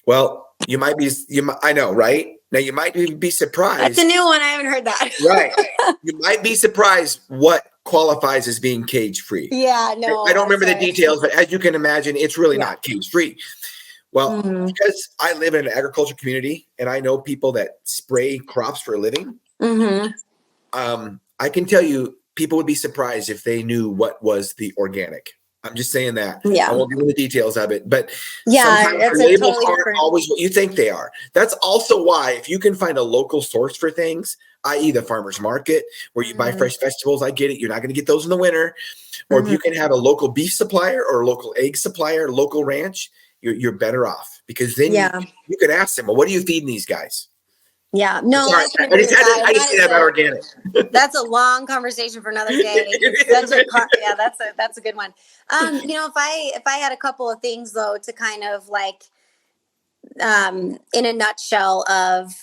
Speaker 1: Well, I know, right? Now you might be surprised.
Speaker 2: That's a new one. I haven't heard that.
Speaker 1: Right. You might be surprised what qualifies as being cage free.
Speaker 2: Yeah, no.
Speaker 1: I don't remember the details, but as you can imagine, it's really not cage free. Well, because I live in an agriculture community and I know people that spray crops for a living, I can tell you people would be surprised if they knew what was the organic. I'm just saying that.
Speaker 2: Yeah.
Speaker 1: I won't go into the details of it, but
Speaker 2: sometimes
Speaker 1: the labels aren't always what you think they are. That's also why if you can find a local source for things, i.e. the farmer's market where you buy fresh vegetables, I get it. You're not going to get those in the winter. Or if you can have a local beef supplier or a local egg supplier, local ranch, you're better off, because then you could ask them, well, what are you feeding these guys?
Speaker 2: Yeah, no,
Speaker 1: I just said that about organic.
Speaker 2: That's a long conversation for another day. That's a good one. If I had a couple of things though to kind of in a nutshell of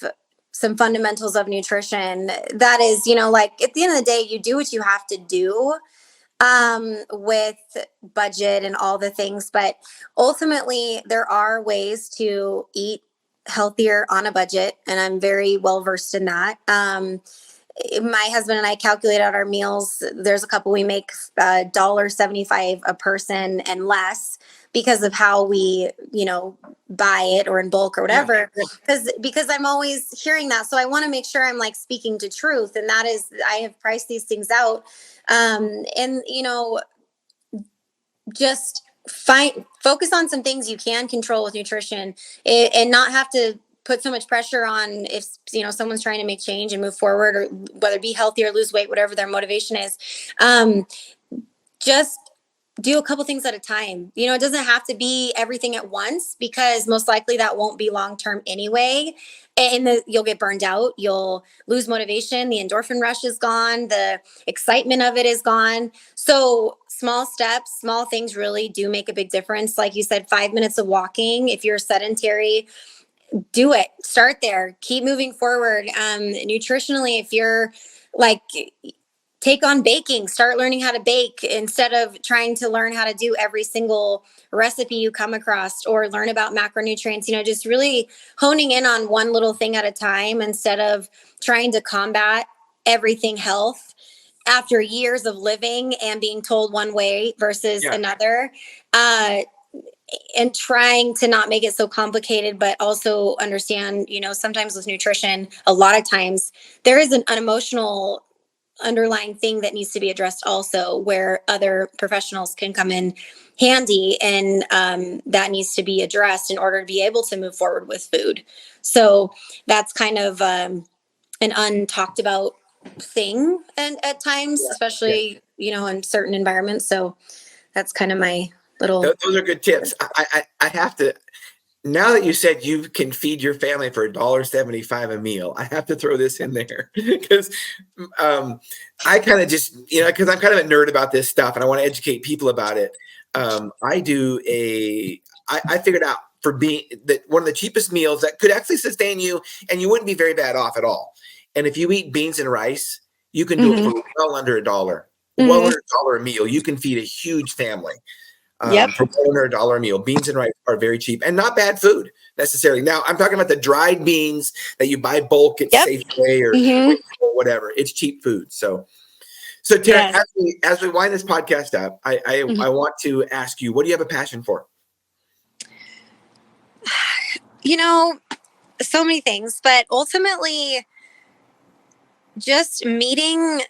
Speaker 2: some fundamentals of nutrition, that is, at the end of the day, you do what you have to do with budget and all the things, but ultimately there are ways to eat healthier on a budget, and I'm very well versed in that. My husband and I calculate out our meals. There's a couple we make $1.75 a person and less, because of how we buy it or in bulk or whatever, because I'm always hearing that. So I want to make sure I'm speaking to truth, and that is I have priced these things out, and just focus on some things you can control with nutrition, and not have to put so much pressure on if someone's trying to make change and move forward, or whether be healthy or lose weight, whatever their motivation is. Just do a couple things at a time. It doesn't have to be everything at once, because most likely that won't be long-term anyway. And you'll get burned out. You'll lose motivation. The endorphin rush is gone. The excitement of it is gone. So small steps, small things really do make a big difference. Like you said, 5 minutes of walking. If you're sedentary, do it. Start there. Keep moving forward. Nutritionally, if you're take on baking, start learning how to bake instead of trying to learn how to do every single recipe you come across, or learn about macronutrients, just really honing in on one little thing at a time instead of trying to combat everything health after years of living and being told one way versus another. And trying to not make it so complicated, but also understand, sometimes with nutrition, a lot of times there is an emotional underlying thing that needs to be addressed also, where other professionals can come in handy, and that needs to be addressed in order to be able to move forward with food. So that's kind of an untalked about thing, and at times, especially in certain environments. So that's kind of my little.
Speaker 1: Those are good tips. I have to, now that you said you can feed your family for $1.75 a meal, I have to throw this in there because I kind of just, because I'm kind of a nerd about this stuff and I want to educate people about it. I figured out that one of the cheapest meals that could actually sustain you and you wouldn't be very bad off at all. And if you eat beans and rice, you can do it for well under $1. Well under $1 a meal. You can feed a huge family. For well under $1 a meal. Beans and rice are very cheap and not bad food necessarily. Now, I'm talking about the dried beans that you buy bulk at Safeway or whatever. It's cheap food. So Tara, as we wind this podcast up, I want to ask you, what do you have a passion for?
Speaker 2: So many things, but ultimately just meeting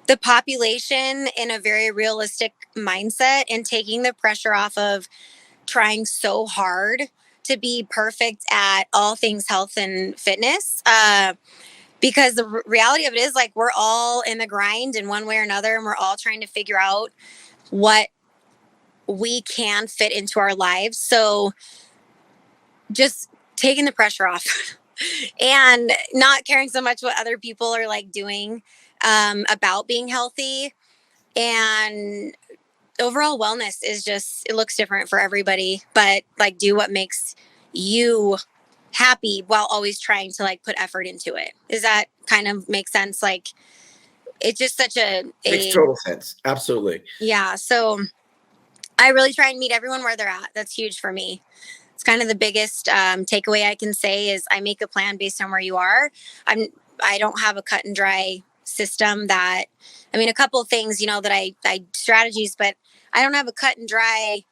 Speaker 2: the population in a very realistic mindset and taking the pressure off of trying so hard to be perfect at all things health and fitness. Because the reality of it is, like, we're all in the grind in one way or another, and we're all trying to figure out what we can fit into our lives. So just taking the pressure off and not caring so much what other people are like doing about being healthy. And overall wellness is just, it looks different for everybody, but like do what makes you happy while always trying to like put effort into it. Does that kind of make sense? Like, it's just such
Speaker 1: makes total sense. Absolutely.
Speaker 2: Yeah. So I really try and meet everyone where they're at. That's huge for me. It's kind of the biggest takeaway I can say is I make a plan based on where you are. I don't have a cut and dry system that, a couple of things, that I strategies, but I don't have a cut and dry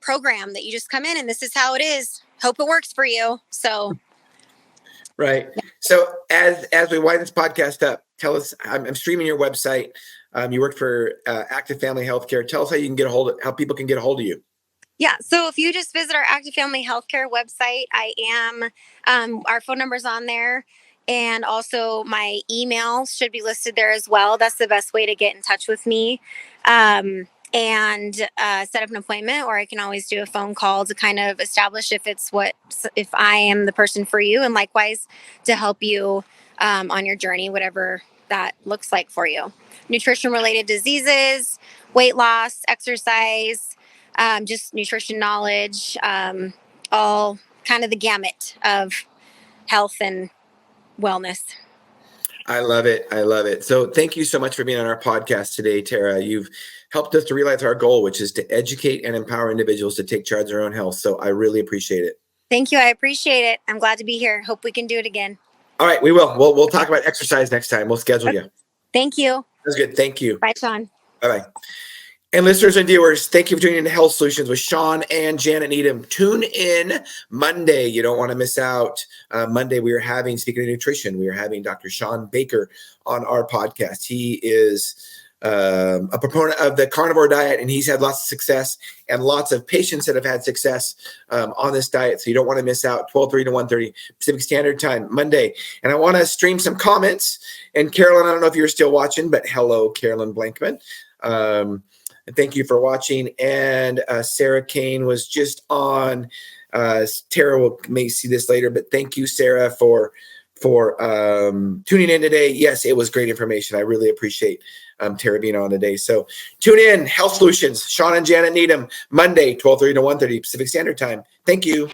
Speaker 2: program that you just come in and this is how it is. Hope it works for you. So.
Speaker 1: Right. So as we wind this podcast up, tell us, I'm streaming your website. You work for Active Family Healthcare. Tell us how you can how people can get a hold of you.
Speaker 2: Yeah. So if you just visit our Active Family Healthcare website, our phone number's on there. And also my email should be listed there as well. That's the best way to get in touch with me. And set up an appointment, or I can always do a phone call to kind of establish if I am the person for you, and likewise to help you on your journey, whatever that looks like for you. Nutrition related diseases, weight loss, exercise, just nutrition knowledge, all kind of the gamut of health and wellness.
Speaker 1: I love it. I love it. So thank you so much for being on our podcast today, Tara. You've helped us to realize our goal, which is to educate and empower individuals to take charge of their own health. So I really appreciate it.
Speaker 2: Thank you. I appreciate it. I'm glad to be here. Hope we can do it again.
Speaker 1: All right, we will. We'll talk about exercise next time. We'll schedule you.
Speaker 2: Thank you.
Speaker 1: That's good. Thank you.
Speaker 2: Bye, Shawn.
Speaker 1: Bye-bye. And listeners and viewers, thank you for tuning in to Health Solutions with Shawn and Janet Needham. Tune in Monday. You don't want to miss out. Monday, speaking of nutrition, we are having Dr. Shawn Baker on our podcast. He is a proponent of the carnivore diet, and he's had lots of success and lots of patients that have had success on this diet. So you don't want to miss out. 12:30 to 1:30 Pacific Standard Time, Monday. And I want to stream some comments. And Carolyn, I don't know if you're still watching, but hello, Carolyn Blankman. Thank you for watching. And Sarah Kane was just on. Tara may see this later, but thank you, Sarah, for tuning in today. Yes, it was great information. I really appreciate Tara being on today. So tune in, Health Solutions, Shawn and Janet Needham, Monday, 12:30 to 1:30 Pacific Standard Time. Thank you.